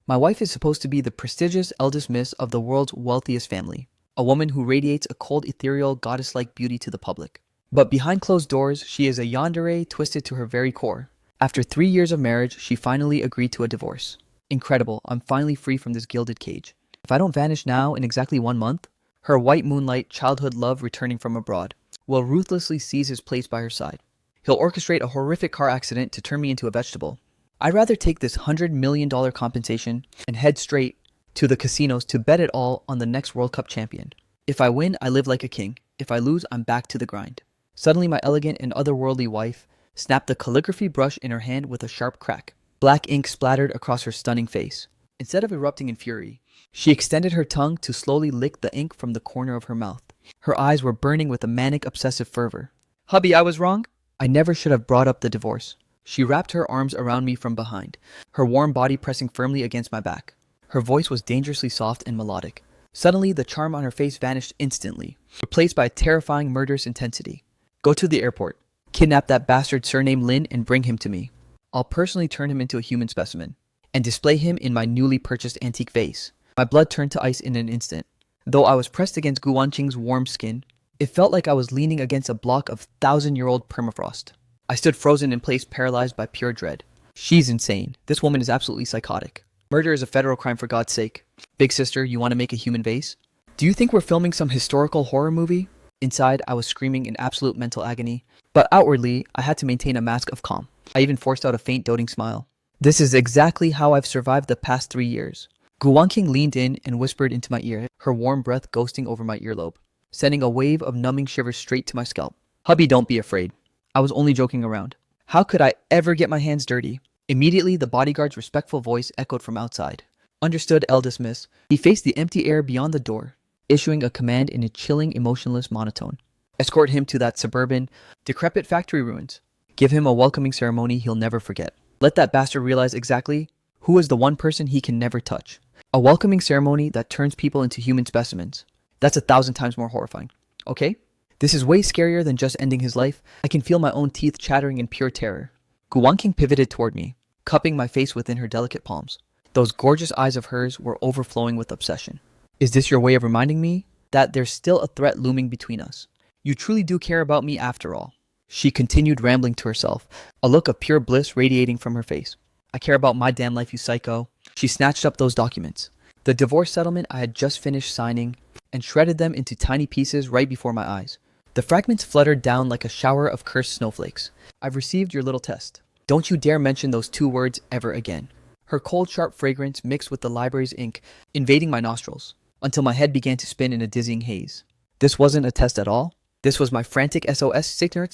My wife is supposed to be the prestigious eldest miss of the world's wealthiest family, a woman who radiates a cold, ethereal, goddess-like beauty to the public. But behind closed doors, she is a yandere twisted to her very core. After 3 years of marriage, she finally agreed to a divorce. Incredible, I'm finally free from this gilded cage. If I don't vanish now in exactly 1 month, her white moonlight childhood love returning from abroad will ruthlessly seize his place by her side. He'll orchestrate a horrific car accident to turn me into a vegetable. I'd rather take this $100 million compensation and head straight to the casinos to bet it all on the next World Cup champion. If I win, I live like a king. If I lose, I'm back to the grind. Suddenly, my elegant and otherworldly wife snapped the calligraphy brush in her hand with a sharp crack. Black ink splattered across her stunning face. Instead of erupting in fury, she extended her tongue to slowly lick the ink from the corner of her mouth. Her eyes were burning with a manic, obsessive fervor. Hubby, I was wrong? I never should have brought up the divorce. She wrapped her arms around me from behind, her warm body pressing firmly against my back. Her voice was dangerously soft and melodic. Suddenly, the charm on her face vanished instantly, replaced by a terrifying, murderous intensity. Go to the airport. Kidnap that bastard surnamed Lin and bring him to me. I'll personally turn him into a human specimen and display him in my newly purchased antique vase. My blood turned to ice in an instant. Though I was pressed against Gu Wanqing's warm skin, it felt like I was leaning against a block of 1,000-year-old permafrost. I stood frozen in place, paralyzed by pure dread. She's insane. This woman is absolutely psychotic. Murder is a federal crime, for God's sake. Big sister, you want to make a human vase? Do you think we're filming some historical horror movie? Inside, I was screaming in absolute mental agony, but outwardly, I had to maintain a mask of calm. I even forced out a faint, doting smile. This is exactly how I've survived the past 3 years. Gu Wanqing leaned in and whispered into my ear, her warm breath ghosting over my earlobe, sending a wave of numbing shivers straight to my scalp. Hubby, don't be afraid. I was only joking around. How could I ever get my hands dirty? Immediately, the bodyguard's respectful voice echoed from outside. Understood, eldest miss. He faced the empty air beyond the door, issuing a command in a chilling, emotionless monotone. Escort him to that suburban, decrepit factory ruins. Give him a welcoming ceremony he'll never forget. Let that bastard realize exactly who is the one person he can never touch. A welcoming ceremony that turns people into human specimens. That's 1,000 times more horrifying. Okay? This is way scarier than just ending his life. I can feel my own teeth chattering in pure terror. Gu Wanqing pivoted toward me, cupping my face within her delicate palms. Those gorgeous eyes of hers were overflowing with obsession. Is this your way of reminding me that there's still a threat looming between us? You truly do care about me after all. She continued rambling to herself, a look of pure bliss radiating from her face. I care about my damn life, you psycho. She snatched up those documents, the divorce settlement I had just finished signing, and shredded them into tiny pieces right before my eyes. The fragments fluttered down like a shower of cursed snowflakes. I've received your little test. Don't you dare mention those 2 words ever again. Her cold, sharp fragrance mixed with the library's ink, invading my nostrils, until my head began to spin in a dizzying haze. This wasn't a test at all. This was my frantic SOS signal.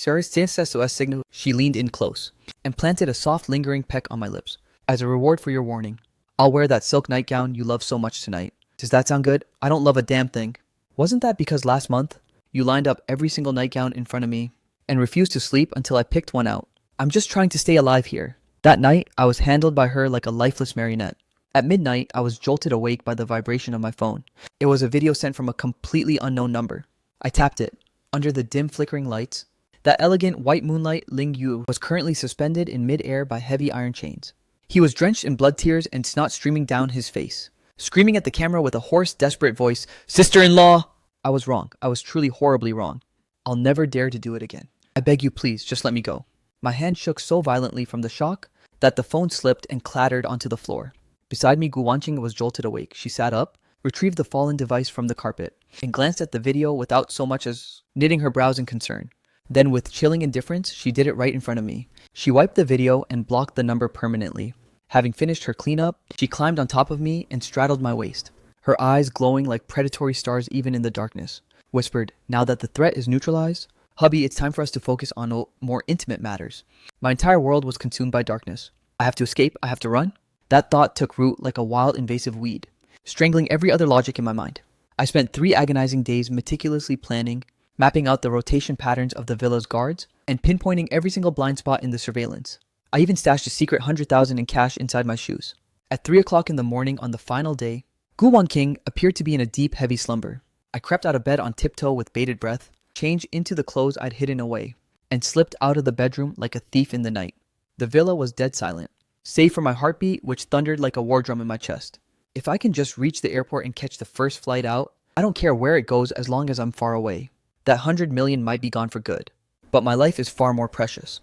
She leaned in close and planted a soft, lingering peck on my lips. As a reward for your warning, I'll wear that silk nightgown you love so much tonight. Does that sound good? I don't love a damn thing. Wasn't that because last month, you lined up every single nightgown in front of me and refused to sleep until I picked one out? I'm just trying to stay alive here. That night, I was handled by her like a lifeless marionette. At midnight, I was jolted awake by the vibration of my phone. It was a video sent from a completely unknown number. I tapped it. Under the dim flickering lights, that elegant white moonlight Ling Yu was currently suspended in mid-air by heavy iron chains. He was drenched in blood tears and snot streaming down his face, screaming at the camera with a hoarse, desperate voice, "Sister-in-law!" I was wrong. I was truly horribly wrong. I'll never dare to do it again. I beg you, please, just let me go. My hand shook so violently from the shock that the phone slipped and clattered onto the floor. Beside me, Gu Wanqing was jolted awake. She sat up, retrieved the fallen device from the carpet, and glanced at the video without so much as knitting her brows in concern. Then, with chilling indifference, she did it right in front of me. She wiped the video and blocked the number permanently. Having finished her cleanup, she climbed on top of me and straddled my waist, her eyes glowing like predatory stars even in the darkness. Whispered, "Now that the threat is neutralized, hubby, it's time for us to focus on more intimate matters." My entire world was consumed by darkness. I have to escape, I have to run. That thought took root like a wild, invasive weed, strangling every other logic in my mind. I spent 3 agonizing days meticulously planning, mapping out the rotation patterns of the villa's guards, and pinpointing every single blind spot in the surveillance. I even stashed a secret 100,000 in cash inside my shoes. At 3 o'clock in the morning on the final day, Gu Wanqing appeared to be in a deep, heavy slumber. I crept out of bed on tiptoe with bated breath, changed into the clothes I'd hidden away, and slipped out of the bedroom like a thief in the night. The villa was dead silent. save for my heartbeat, which thundered like a war drum in my chest. If I can just reach the airport and catch the first flight out, I don't care where it goes as long as I'm far away. That 100 million might be gone for good, but my life is far more precious.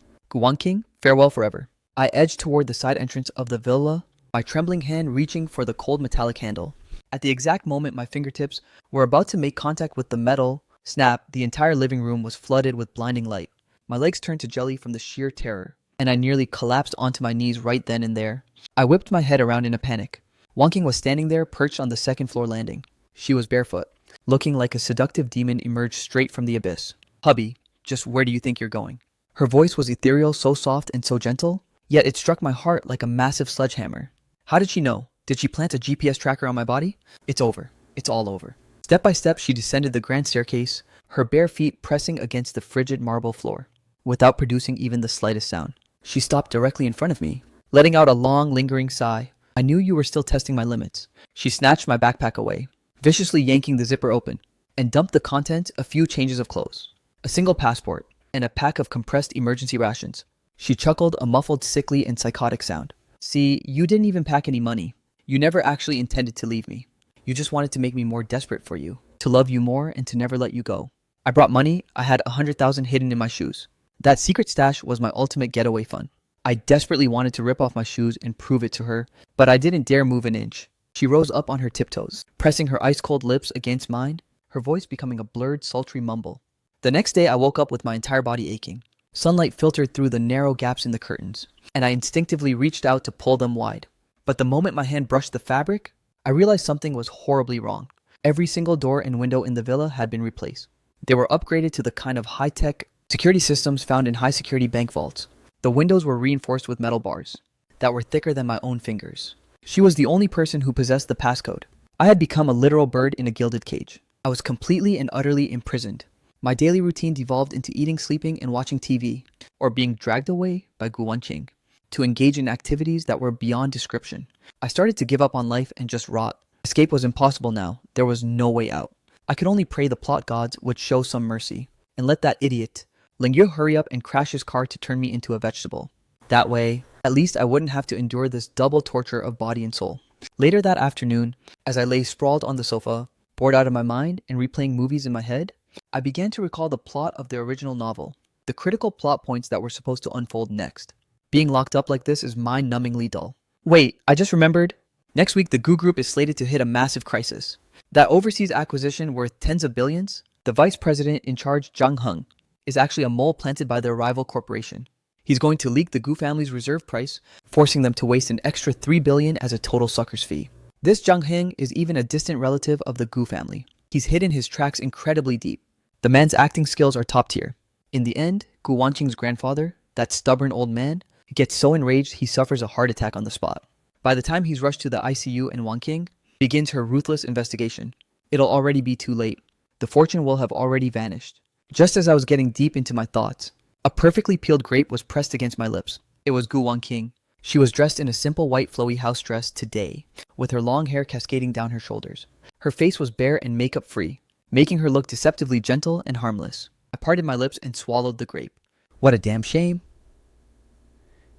King, farewell forever. I edged toward the side entrance of the villa, my trembling hand reaching for the cold metallic handle. At the exact moment my fingertips were about to make contact with the metal, snap, the entire living room was flooded with blinding light. My legs turned to jelly from the sheer terror, and I nearly collapsed onto my knees right then and there. I whipped my head around in a panic. King was standing there, perched on the second floor landing. She was barefoot, looking like a seductive demon emerged straight from the abyss. Hubby, just where do you think you're going? Her voice was ethereal, so soft and so gentle, yet it struck my heart like a massive sledgehammer. How did she know? Did she plant a GPS tracker on my body? It's over. It's all over. Step by step, she descended the grand staircase, her bare feet pressing against the frigid marble floor. Without producing even the slightest sound, she stopped directly in front of me, letting out a long, lingering sigh. I knew you were still testing my limits. She snatched my backpack away, viciously yanking the zipper open, and dumped the contents, a few changes of clothes, a single passport, and a pack of compressed emergency rations. She chuckled, a muffled, sickly, and psychotic sound. See, you didn't even pack any money. You never actually intended to leave me. You just wanted to make me more desperate for you, to love you more, and to never let you go. I brought money. I had 100,000 hidden in my shoes. That secret stash was my ultimate getaway fund. I desperately wanted to rip off my shoes and prove it to her, but I didn't dare move an inch. She rose up on her tiptoes, pressing her ice-cold lips against mine, her voice becoming a blurred, sultry mumble. The next day, I woke up with my entire body aching. Sunlight filtered through the narrow gaps in the curtains, and I instinctively reached out to pull them wide. But the moment my hand brushed the fabric, I realized something was horribly wrong. Every single door and window in the villa had been replaced. They were upgraded to the kind of high-tech security systems found in high-security bank vaults. The windows were reinforced with metal bars that were thicker than my own fingers. She was the only person who possessed the passcode. I had become a literal bird in a gilded cage. I was completely and utterly imprisoned. My daily routine devolved into eating, sleeping, and watching TV, or being dragged away by King to engage in activities that were beyond description. I started to give up on life and just rot. Escape was impossible now. There was no way out. I could only pray the plot gods would show some mercy and let that idiot Lingyu hurry up and crash his car to turn me into a vegetable. That way, at least I wouldn't have to endure this double torture of body and soul. Later that afternoon, as I lay sprawled on the sofa, bored out of my mind and replaying movies in my head, I began to recall the plot of the original novel, the critical plot points that were supposed to unfold next. Being locked up like this is mind-numbingly dull. Wait, I just remembered. Next week, the Gu Group is slated to hit a massive crisis. That overseas acquisition worth tens of billions, the vice president in charge, Zhang Heng, is actually a mole planted by their rival corporation. He's going to leak the Gu family's reserve price, forcing them to waste an extra 3 billion as a total sucker's fee. This Zhang Heng is even a distant relative of the Gu family. He's hidden his tracks incredibly deep. The man's acting skills are top tier. In the end, Gu Wanqing's grandfather, that stubborn old man, gets so enraged he suffers a heart attack on the spot. By the time he's rushed to the ICU and Wanqing begins her ruthless investigation, it'll already be too late. The fortune will have already vanished. Just as I was getting deep into my thoughts, a perfectly peeled grape was pressed against my lips. It was Gu Wanqing. She was dressed in a simple white flowy house dress today, with her long hair cascading down her shoulders. Her face was bare and makeup free, making her look deceptively gentle and harmless. I parted my lips and swallowed the grape. What a damn shame.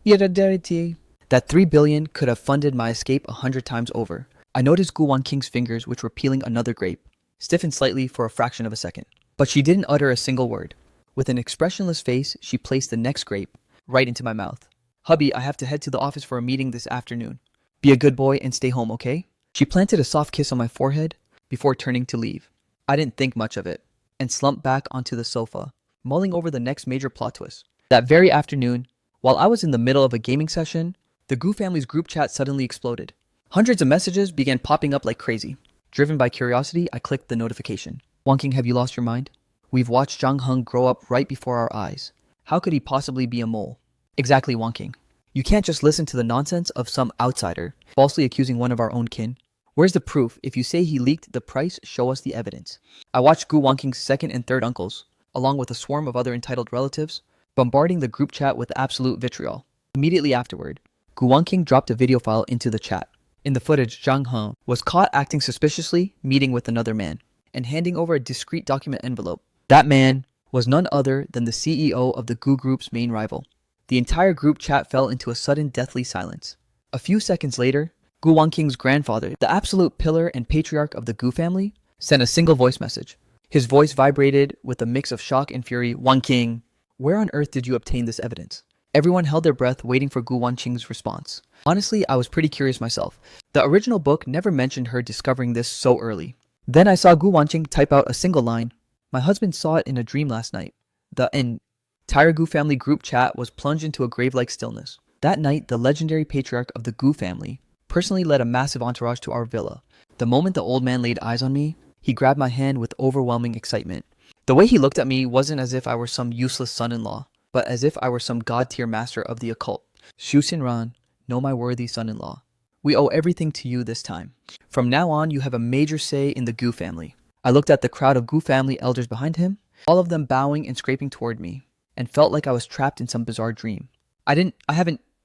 That 3 billion could have funded my escape 100 times over. I noticed Gu Wanqing's fingers, which were peeling another grape, stiffened slightly for a fraction of a second. But she didn't utter a single word. With an expressionless face, she placed the next grape right into my mouth. Hubby, I have to head to the office for a meeting this afternoon. Be a good boy and stay home, okay? She planted a soft kiss on my forehead before turning to leave. I didn't think much of it and slumped back onto the sofa, mulling over the next major plot twist. That very afternoon, while I was in the middle of a gaming session, the Gu family's group chat suddenly exploded. Hundreds of messages began popping up like crazy. Driven by curiosity, I clicked the notification. Wanqing, have you lost your mind? We've watched Zhang Heng grow up right before our eyes. How could he possibly be a mole? Exactly, Wanqing. You can't just listen to the nonsense of some outsider falsely accusing one of our own kin. Where's the proof? If you say he leaked the price, show us the evidence. I watched Gu Wanqing's second and third uncles, along with a swarm of other entitled relatives, bombarding the group chat with absolute vitriol. Immediately afterward, Gu Wanqing dropped a video file into the chat. In the footage, Zhang Heng was caught acting suspiciously, meeting with another man, and handing over a discreet document envelope. That man was none other than the CEO of the Gu Group's main rival. The entire group chat fell into a sudden deathly silence. A few seconds later, Gu Wanking's grandfather, the absolute pillar and patriarch of the Gu family, sent a single voice message. His voice vibrated with a mix of shock and fury. Wanking, where on earth did you obtain this evidence? Everyone held their breath waiting for Gu Wanqing's response. Honestly, I was pretty curious myself. The original book never mentioned her discovering this so early. Then I saw Gu Wanqing type out a single line. My husband saw it in a dream last night. The entire Gu family group chat was plunged into a grave-like stillness. That night, the legendary patriarch of the Gu family personally led a massive entourage to our villa. The moment the old man laid eyes on me, he grabbed my hand with overwhelming excitement. The way he looked at me wasn't as if I were some useless son-in-law, but as if I were some god-tier master of the occult. Shu Xinran, know my worthy son-in-law. We owe everything to you this time. From now on, you have a major say in the Gu family. I looked at the crowd of Gu family elders behind him, all of them bowing and scraping toward me, and felt like I was trapped in some bizarre dream.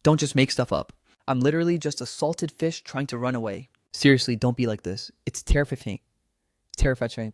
Don't just make stuff up. I'm literally just a salted fish trying to run away. Seriously, don't be like this. It's terrifying. Terrifying.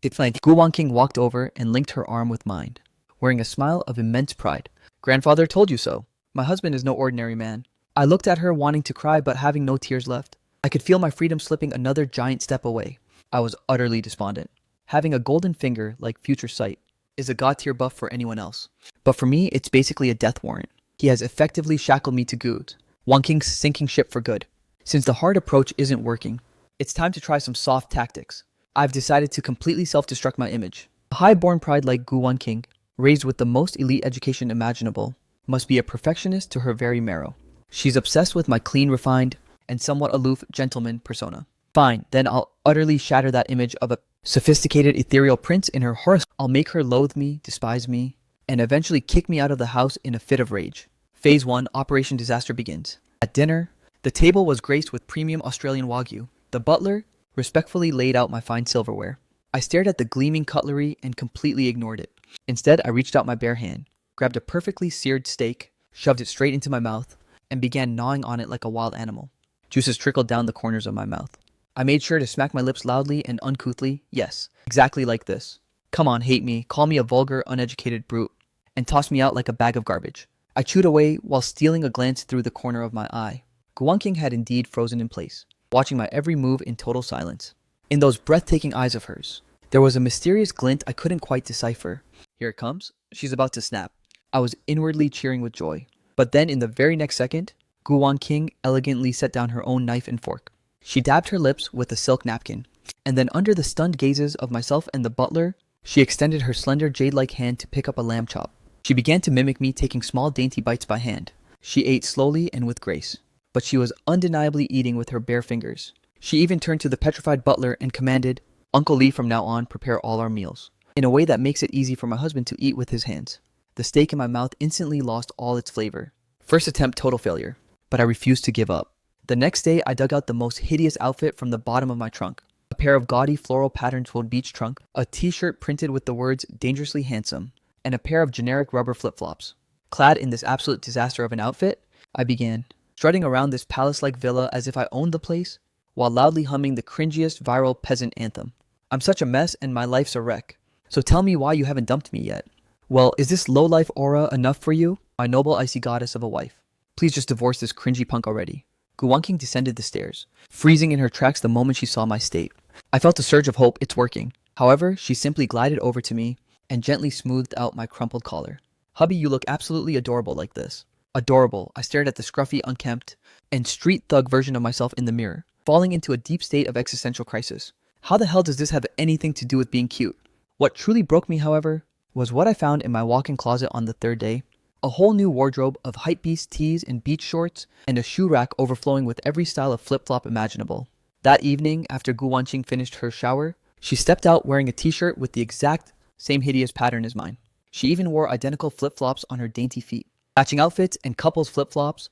Gu Wanqing walked over and linked her arm with mine, wearing a smile of immense pride. Grandfather told you so. My husband is no ordinary man. I looked at her wanting to cry but having no tears left. I could feel my freedom slipping another giant step away. I was utterly despondent. Having a golden finger like future sight is a god tier buff for anyone else. But for me, it's basically a death warrant. He has effectively shackled me to Gu's, Wanqing's sinking ship for good. Since the hard approach isn't working, it's time to try some soft tactics. I've decided to completely self-destruct my image. A high-born pride like Gu Wanqing, raised with the most elite education imaginable, must be a perfectionist to her very marrow. She's obsessed with my clean, refined, and somewhat aloof gentleman persona. Fine, then I'll utterly shatter that image of a sophisticated ethereal prince in her horoscope. I'll make her loathe me, despise me, and eventually kick me out of the house in a fit of rage. Phase 1, Operation Disaster begins. At dinner, the table was graced with premium Australian Wagyu. The butler respectfully laid out my fine silverware. I stared at the gleaming cutlery and completely ignored it. Instead, I reached out my bare hand, grabbed a perfectly seared steak, shoved it straight into my mouth, and began gnawing on it like a wild animal. Juices trickled down the corners of my mouth. I made sure to smack my lips loudly and uncouthly. Yes, exactly like this. Come on, hate me, call me a vulgar, uneducated brute, and toss me out like a bag of garbage. I chewed away while stealing a glance through the corner of my eye. Gu Wanqing had indeed frozen in place, watching my every move in total silence. In those breathtaking eyes of hers, there was a mysterious glint I couldn't quite decipher. Here it comes. She's about to snap. I was inwardly cheering with joy. But then in the very next second, Gu Wanqing elegantly set down her own knife and fork. She dabbed her lips with a silk napkin, and then under the stunned gazes of myself and the butler, she extended her slender jade-like hand to pick up a lamb chop. She began to mimic me taking small dainty bites by hand. She ate slowly and with grace, but she was undeniably eating with her bare fingers. She even turned to the petrified butler and commanded, Uncle Lee from now on prepare all our meals, in a way that makes it easy for my husband to eat with his hands. The steak in my mouth instantly lost all its flavor. First attempt total failure, but I refused to give up. The next day, I dug out the most hideous outfit from the bottom of my trunk. A pair of gaudy floral patterned twofold beach trunk, a t-shirt printed with the words dangerously handsome, and a pair of generic rubber flip-flops. Clad in this absolute disaster of an outfit, I began strutting around this palace-like villa as if I owned the place, while loudly humming the cringiest viral peasant anthem. I'm such a mess and my life's a wreck. So tell me why you haven't dumped me yet. Well, is this low-life aura enough for you, my noble icy goddess of a wife? Please just divorce this cringy punk already. Gu Wanqing descended the stairs, freezing in her tracks the moment she saw my state. I felt a surge of hope. It's working. However, she simply glided over to me and gently smoothed out my crumpled collar. Hubby, you look absolutely adorable like this. Adorable. I stared at the scruffy, unkempt, and street thug version of myself in the mirror, falling into a deep state of existential crisis. How the hell does this have anything to do with being cute? What truly broke me, however, was what I found in my walk-in closet on the third day. A whole new wardrobe of hypebeast tees and beach shorts, and a shoe rack overflowing with every style of flip-flop imaginable. That evening, after Gu Wanqing finished her shower, she stepped out wearing a t-shirt with the exact same hideous pattern as mine. She even wore identical flip-flops on her dainty feet. Matching outfits and couples flip-flops.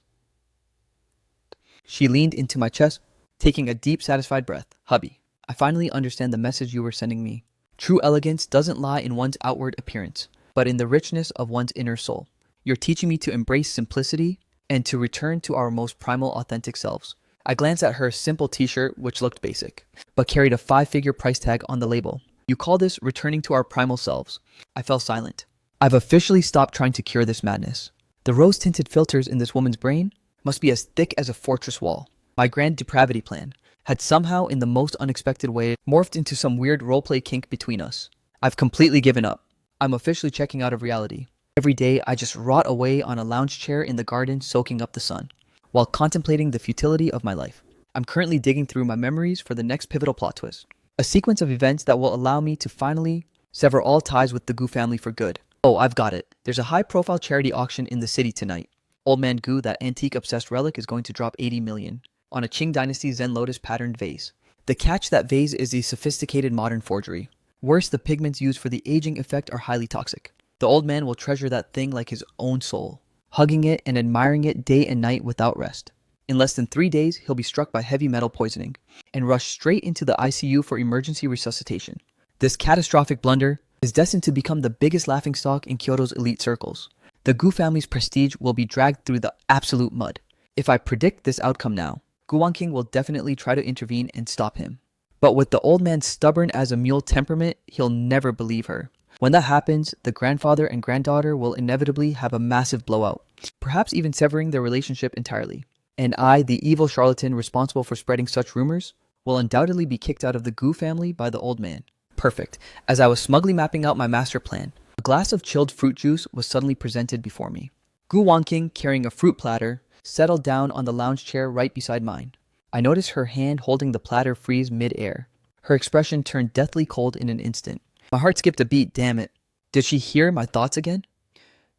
She leaned into my chest, taking a deep, satisfied breath. Hubby, I finally understand the message you were sending me. True elegance doesn't lie in one's outward appearance, but in the richness of one's inner soul. You're teaching me to embrace simplicity and to return to our most primal, authentic selves. I glanced at her simple t-shirt, which looked basic, but carried a 5-figure price tag on the label. You call this returning to our primal selves? I fell silent. I've officially stopped trying to cure this madness. The rose-tinted filters in this woman's brain must be as thick as a fortress wall. My grand depravity plan had somehow, in the most unexpected way, morphed into some weird roleplay kink between us. I've completely given up. I'm officially checking out of reality. Every day, I just rot away on a lounge chair in the garden soaking up the sun, while contemplating the futility of my life. I'm currently digging through my memories for the next pivotal plot twist. A sequence of events that will allow me to finally sever all ties with the Gu family for good. Oh, I've got it. There's a high-profile charity auction in the city tonight. Old Man Gu, that antique-obsessed relic, is going to drop 80 million on a Qing Dynasty Zen Lotus patterned vase. The catch: that vase is a sophisticated modern forgery. Worse, the pigments used for the aging effect are highly toxic. The old man will treasure that thing like his own soul, hugging it and admiring it day and night without rest. In less than 3 days, he'll be struck by heavy metal poisoning and rush straight into the ICU for emergency resuscitation. This catastrophic blunder is destined to become the biggest laughingstock in Kyoto's elite circles. The Gu family's prestige will be dragged through the absolute mud. If I predict this outcome now, Gu Wanqing will definitely try to intervene and stop him. But with the old man's stubborn as a mule temperament, he'll never believe her. When that happens, the grandfather and granddaughter will inevitably have a massive blowout, perhaps even severing their relationship entirely. And I, the evil charlatan responsible for spreading such rumors, will undoubtedly be kicked out of the Gu family by the old man. Perfect. As I was smugly mapping out my master plan, a glass of chilled fruit juice was suddenly presented before me. Gu Wanqing, carrying a fruit platter, settled down on the lounge chair right beside mine. I noticed her hand holding the platter freeze mid-air. Her expression turned deathly cold in an instant. My heart skipped a beat, damn it. Did she hear my thoughts again?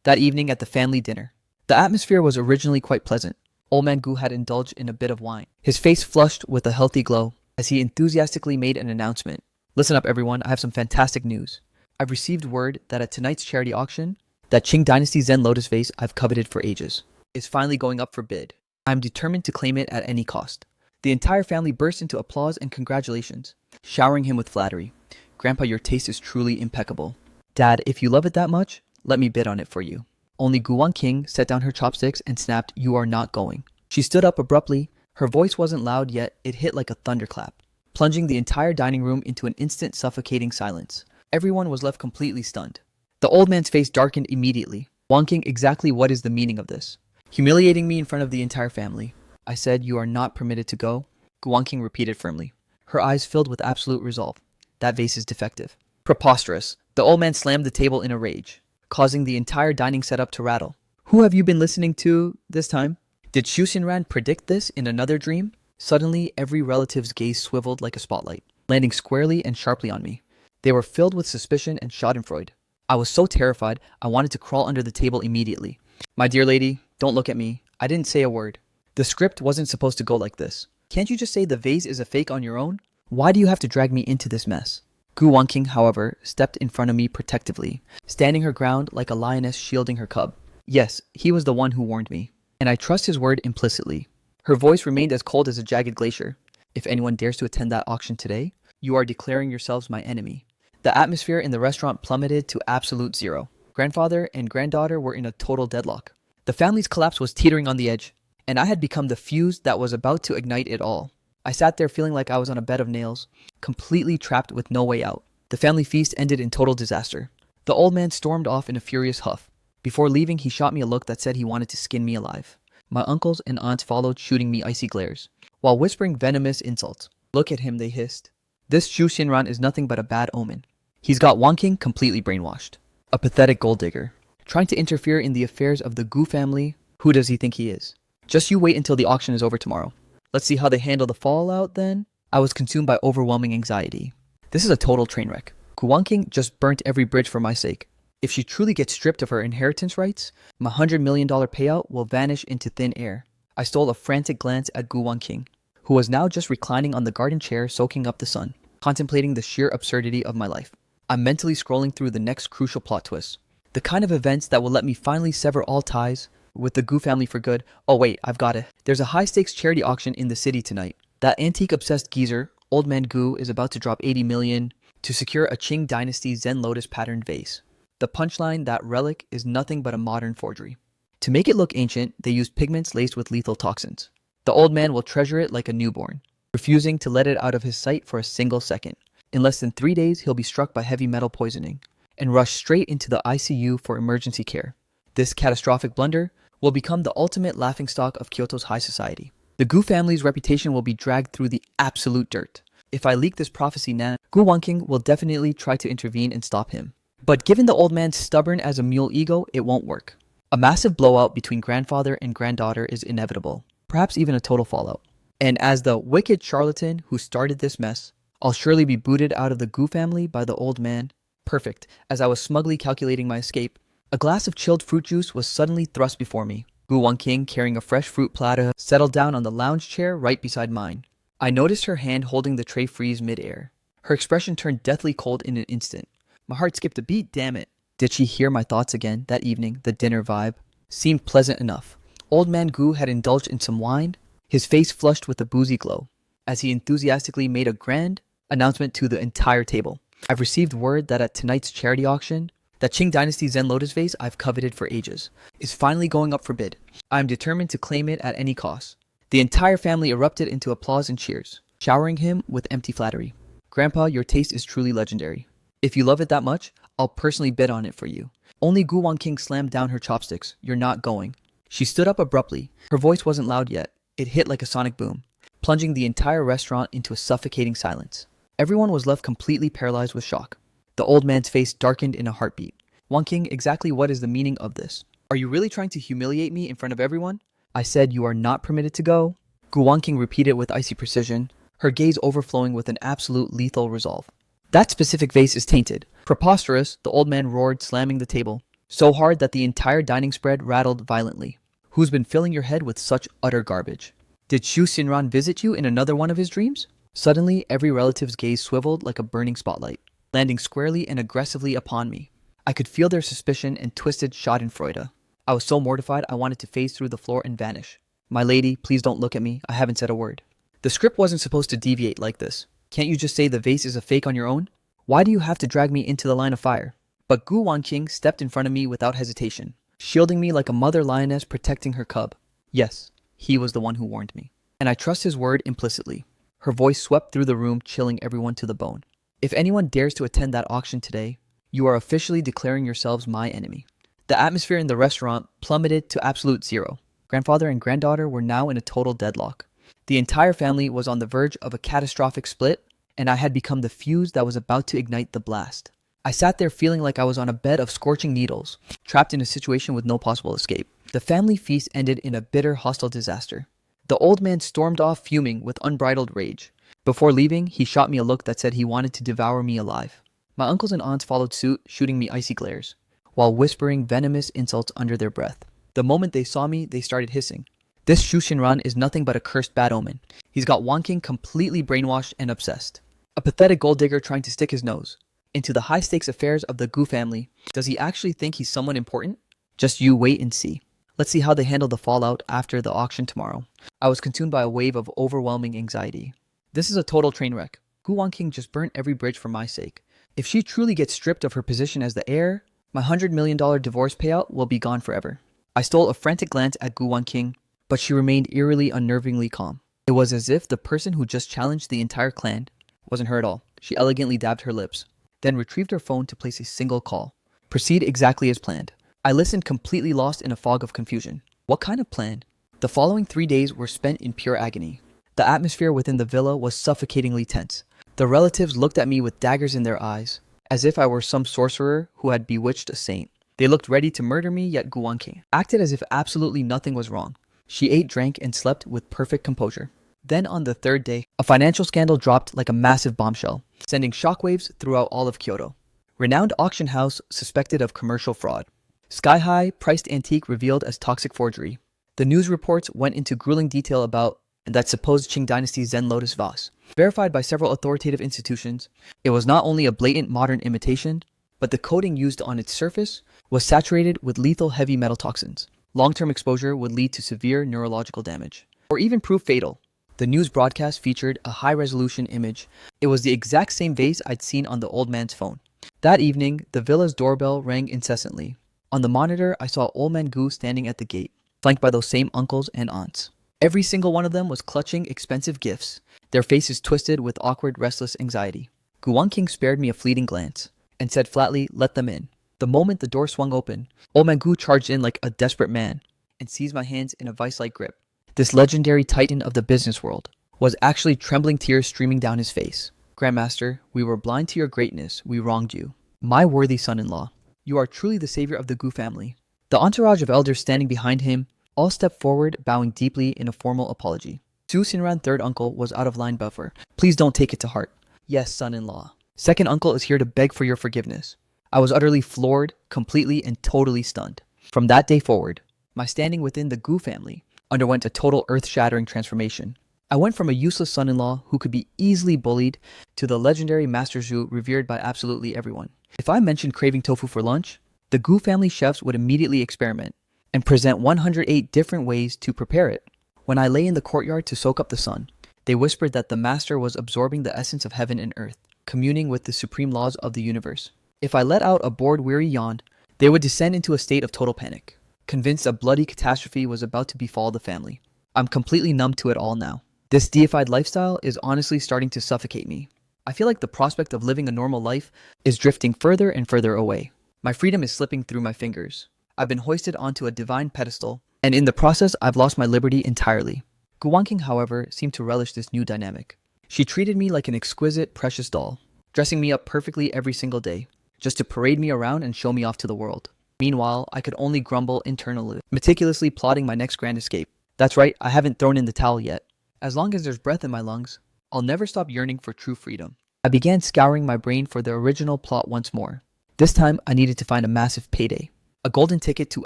That evening at the family dinner, the atmosphere was originally quite pleasant. Old Man Gu had indulged in a bit of wine, his face flushed with a healthy glow as he enthusiastically made an announcement. Listen up, everyone, I have some fantastic news. I've received word that at tonight's charity auction, that Qing Dynasty Zen Lotus vase I've coveted for ages is finally going up for bid. I'm determined to claim it at any cost. The entire family burst into applause and congratulations, showering him with flattery. Grandpa, your taste is truly impeccable. Dad, if you love it that much, let me bid on it for you. Only Gu Wanqing set down her chopsticks and snapped, "You are not going." She stood up abruptly. Her voice wasn't loud, yet it hit like a thunderclap, plunging the entire dining room into an instant suffocating silence. Everyone was left completely stunned. The old man's face darkened immediately. Wanqing, exactly what is the meaning of this? Humiliating me in front of the entire family. I said, "You are not permitted to go." Gu Wanqing repeated firmly, her eyes filled with absolute resolve. That vase is defective. Preposterous. The old man slammed the table in a rage, causing the entire dining setup to rattle. Who have you been listening to this time? Did Xu Xinran predict this in another dream? Suddenly, every relative's gaze swiveled like a spotlight, landing squarely and sharply on me. They were filled with suspicion and schadenfreude. I was so terrified, I wanted to crawl under the table immediately. My dear lady, don't look at me. I didn't say a word. The script wasn't supposed to go like this. Can't you just say the vase is a fake on your own? Why do you have to drag me into this mess? Gu Wanqing, however, stepped in front of me protectively, standing her ground like a lioness shielding her cub. Yes, he was the one who warned me, and I trust his word implicitly. Her voice remained as cold as a jagged glacier. If anyone dares to attend that auction today, you are declaring yourselves my enemy. The atmosphere in the restaurant plummeted to absolute zero. Grandfather and granddaughter were in a total deadlock. The family's collapse was teetering on the edge, and I had become the fuse that was about to ignite it all. I sat there feeling like I was on a bed of nails, completely trapped with no way out. The family feast ended in total disaster. The old man stormed off in a furious huff. Before leaving, he shot me a look that said he wanted to skin me alive. My uncles and aunts followed, shooting me icy glares, while whispering venomous insults. Look at him, they hissed. This Xu Xinran is nothing but a bad omen. He's got Wanqing completely brainwashed. A pathetic gold digger, trying to interfere in the affairs of the Gu family. Who does he think he is? Just you wait until the auction is over tomorrow. Let's see how they handle the fallout then. I was consumed by overwhelming anxiety. This is a total train wreck. Gu Wanqing just burnt every bridge for my sake. If she truly gets stripped of her inheritance rights, my $100 million payout will vanish into thin air. I stole a frantic glance at Gu Wanqing, who was now just reclining on the garden chair soaking up the sun, contemplating the sheer absurdity of my life. I'm mentally scrolling through the next crucial plot twist, the kind of events that will let me finally sever all ties with the Gu family for good. Oh wait, I've got it. There's a high-stakes charity auction in the city tonight. That antique-obsessed geezer, Old Man Gu, is about to drop 80 million to secure a Qing Dynasty Zen Lotus patterned vase. The punchline: that relic is nothing but a modern forgery. To make it look ancient, they used pigments laced with lethal toxins. The old man will treasure it like a newborn, refusing to let it out of his sight for a single second. In less than 3 days, he'll be struck by heavy metal poisoning, and rush straight into the ICU for emergency care. This catastrophic blunder will become the ultimate laughingstock of Kyoto's high society. The Gu family's reputation will be dragged through the absolute dirt. If I leak this prophecy now, Gu Wanking will definitely try to intervene and stop him. But given the old man's stubborn as a mule ego, it won't work. A massive blowout between grandfather and granddaughter is inevitable, perhaps even a total fallout. And as the wicked charlatan who started this mess, I'll surely be booted out of the Gu family by the old man. Perfect. As I was smugly calculating my escape, a glass of chilled fruit juice was suddenly thrust before me. Gu Wanking, carrying a fresh fruit platter, settled down on the lounge chair right beside mine. I noticed her hand holding the tray freeze mid-air. Her expression turned deathly cold in an instant. My heart skipped a beat, damn it. Did she hear my thoughts again that evening? The dinner vibe seemed pleasant enough. Old man Gu had indulged in some wine, his face flushed with a boozy glow, as he enthusiastically made a grand announcement to the entire table. I've received word that at tonight's charity auction, that Qing Dynasty Zen Lotus vase I've coveted for ages is finally going up for bid. I am determined to claim it at any cost. The entire family erupted into applause and cheers, showering him with empty flattery. Grandpa, your taste is truly legendary. If you love it that much, I'll personally bid on it for you. Only Gu Wanking slammed down her chopsticks. You're not going. She stood up abruptly. Her voice wasn't loud yet. It hit like a sonic boom, plunging the entire restaurant into a suffocating silence. Everyone was left completely paralyzed with shock. The old man's face darkened in a heartbeat. Wanking, exactly what is the meaning of this? Are you really trying to humiliate me in front of everyone? I said you are not permitted to go. Gu Wanking repeated with icy precision, her gaze overflowing with an absolute lethal resolve. That specific vase is tainted. Preposterous, the old man roared, slamming the table, so hard that the entire dining spread rattled violently. Who's been filling your head with such utter garbage? Did Shu Xinran visit you in another one of his dreams? Suddenly, every relative's gaze swiveled like a burning spotlight, landing squarely and aggressively upon me. I could feel their suspicion and twisted schadenfreude. I was so mortified I wanted to phase through the floor and vanish. My lady, please don't look at me. I haven't said a word. The script wasn't supposed to deviate like this. Can't you just say the vase is a fake on your own? Why do you have to drag me into the line of fire? But Gu Wanqing stepped in front of me without hesitation, shielding me like a mother lioness protecting her cub. Yes, he was the one who warned me, and I trust his word implicitly. Her voice swept through the room, chilling everyone to the bone. If anyone dares to attend that auction today, you are officially declaring yourselves my enemy. The atmosphere in the restaurant plummeted to absolute zero. Grandfather and granddaughter were now in a total deadlock. The entire family was on the verge of a catastrophic split, and I had become the fuse that was about to ignite the blast. I sat there feeling like I was on a bed of scorching needles, trapped in a situation with no possible escape. The family feast ended in a bitter, hostile disaster. The old man stormed off fuming with unbridled rage. Before leaving, he shot me a look that said he wanted to devour me alive. My uncles and aunts followed suit, shooting me icy glares, while whispering venomous insults under their breath. The moment they saw me, they started hissing. This Shu Xinran is nothing but a cursed bad omen. He's got Wanking completely brainwashed and obsessed. A pathetic gold digger trying to stick his nose into the high-stakes affairs of the Gu family. Does he actually think he's someone important? Just you wait and see. Let's see how they handle the fallout after the auction tomorrow. I was consumed by a wave of overwhelming anxiety. This is a total train wreck. Gu Wanking just burnt every bridge for my sake. If she truly gets stripped of her position as the heir, my $100 million divorce payout will be gone forever. I stole a frantic glance at Gu Wanking, but she remained eerily, unnervingly calm. It was as if the person who just challenged the entire clan wasn't her at all. She elegantly dabbed her lips, then retrieved her phone to place a single call. Proceed exactly as planned. I listened, completely lost in a fog of confusion. What kind of plan? The following 3 days were spent in pure agony. The atmosphere within the villa was suffocatingly tense. The relatives looked at me with daggers in their eyes, as if I were some sorcerer who had bewitched a saint. They looked ready to murder me, yet Gu Wanking acted as if absolutely nothing was wrong. She ate, drank, and slept with perfect composure. Then on the third day, a financial scandal dropped like a massive bombshell, sending shockwaves throughout all of Kyoto. Renowned auction house suspected of commercial fraud. Sky-high priced antique revealed as toxic forgery. The news reports went into grueling detail about that supposed Qing Dynasty Zen Lotus vase. Verified by several authoritative institutions, it was not only a blatant modern imitation, but the coating used on its surface was saturated with lethal heavy metal toxins. Long-term exposure would lead to severe neurological damage, or even prove fatal. The news broadcast featured a high-resolution image. It was the exact same vase I'd seen on the old man's phone. That evening, the villa's doorbell rang incessantly. On the monitor, I saw Old Man Gu standing at the gate, flanked by those same uncles and aunts. Every single one of them was clutching expensive gifts, their faces twisted with awkward, restless anxiety. Gu Wanqing spared me a fleeting glance, and said flatly, "Let them in." The moment the door swung open, old man Gu charged in like a desperate man and seized my hands in a vice-like grip. This legendary titan of the business world was actually trembling, tears streaming down his face. "Grandmaster, we were blind to your greatness. We wronged you. My worthy son-in-law, you are truly the savior of the Gu family." The entourage of elders standing behind him all stepped forward, bowing deeply in a formal apology. Su Xinran, third uncle, was out of line buffer. "Please don't take it to heart." "Yes, son-in-law. Second uncle is here to beg for your forgiveness." I was utterly floored, completely and totally stunned. From that day forward, my standing within the Gu family underwent a total earth-shattering transformation. I went from a useless son-in-law who could be easily bullied to the legendary Master Zhu revered by absolutely everyone. If I mentioned craving tofu for lunch, the Gu family chefs would immediately experiment and present 108 different ways to prepare it. When I lay in the courtyard to soak up the sun, they whispered that the master was absorbing the essence of heaven and earth, communing with the supreme laws of the universe. If I let out a bored, weary yawn, they would descend into a state of total panic, convinced a bloody catastrophe was about to befall the family. I'm completely numb to it all now. This deified lifestyle is honestly starting to suffocate me. I feel like the prospect of living a normal life is drifting further and further away. My freedom is slipping through my fingers. I've been hoisted onto a divine pedestal, and in the process, I've lost my liberty entirely. Guanqing, however, seemed to relish this new dynamic. She treated me like an exquisite, precious doll, dressing me up perfectly every single day, just to parade me around and show me off to the world. Meanwhile, I could only grumble internally, meticulously plotting my next grand escape. That's right, I haven't thrown in the towel yet. As long as there's breath in my lungs, I'll never stop yearning for true freedom. I began scouring my brain for the original plot once more. This time, I needed to find a massive payday, a golden ticket to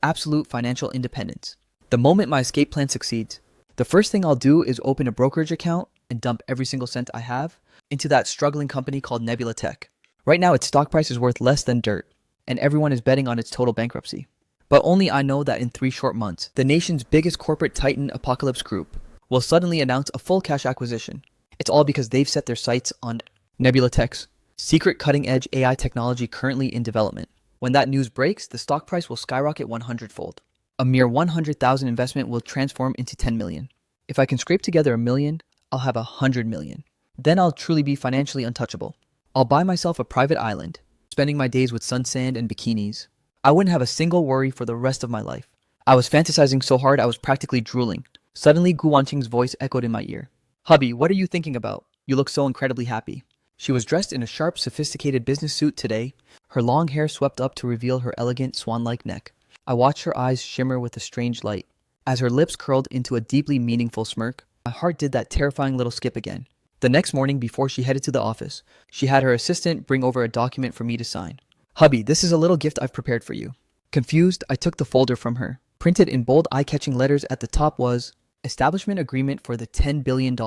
absolute financial independence. The moment my escape plan succeeds, the first thing I'll do is open a brokerage account and dump every single cent I have into that struggling company called Nebula Tech. Right now, its stock price is worth less than dirt, and everyone is betting on its total bankruptcy. But only I know that in 3 short months, the nation's biggest corporate titan Apocalypse Group will suddenly announce a full cash acquisition. It's all because they've set their sights on Nebula Tech's secret cutting-edge AI technology currently in development. When that news breaks, the stock price will skyrocket 100-fold. A mere 100,000 investment will transform into 10 million. If I can scrape together $1 million, I'll have 100 million. Then I'll truly be financially untouchable. I'll buy myself a private island, spending my days with sun sand and bikinis. I wouldn't have a single worry for the rest of my life. I was fantasizing so hard I was practically drooling. Suddenly, Gu Wanqing's voice echoed in my ear. "Hubby, what are you thinking about? You look so incredibly happy." She was dressed in a sharp, sophisticated business suit today, her long hair swept up to reveal her elegant swan-like neck. I watched her eyes shimmer with a strange light. As her lips curled into a deeply meaningful smirk, my heart did that terrifying little skip again. The next morning, before she headed to the office, she had her assistant bring over a document for me to sign. "Hubby, this is a little gift I've prepared for you." Confused, I took the folder from her. Printed in bold, eye-catching letters at the top was, "Establishment Agreement for the $10 billion